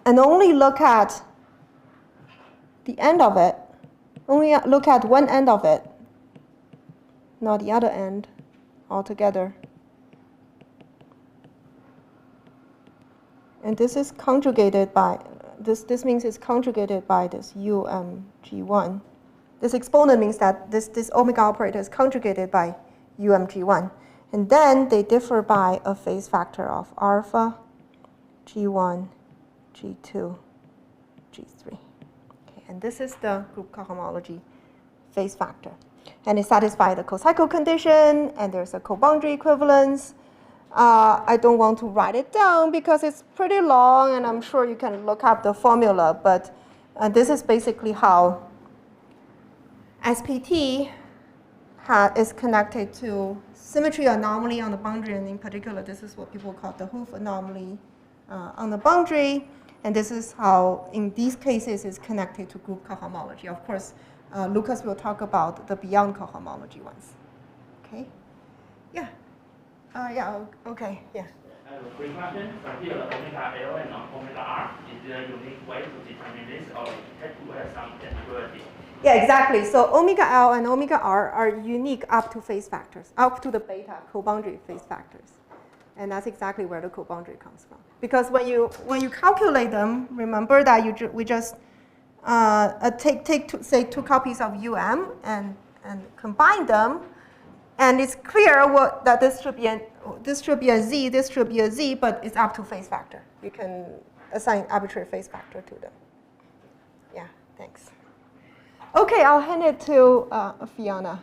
and only look at the end of it, only look at one end of it, not the other end altogether. And this is conjugated by this means it's conjugated by this UMG1. This exponent means that this omega operator is conjugated by UMG1. And then they differ by a phase factor of alpha, G1, G2, G3. Okay, and this is the group cohomology phase factor. And it satisfies the co-cycle condition, and there's a co-boundary equivalence. I don't want to write it down because it's pretty long, and I'm sure you can look up the formula, but this is basically how SPT is connected to symmetry anomaly on the boundary, and in particular, this is what people call the Hoof anomaly on the boundary, and this is how, in these cases, is connected to group cohomology. Of course, Lucas will talk about the beyond cohomology ones. Okay? Yeah. Yeah, okay, yeah. I have a quick question. So here, omega L and omega R, is there a unique way to determine this, or it has to have some ambiguity? Yeah, exactly. So omega L and omega R are unique up to phase factors, up to the beta co-boundary phase factors. And that's exactly where the co-boundary comes from. Because when you calculate them, remember that we just take say 2 copies of UM and combine them, and it's clear that this should be a Z, this should be a Z, but it's up to phase factor. You can assign arbitrary phase factor to them. Yeah, thanks. Okay, I'll hand it to Fiona.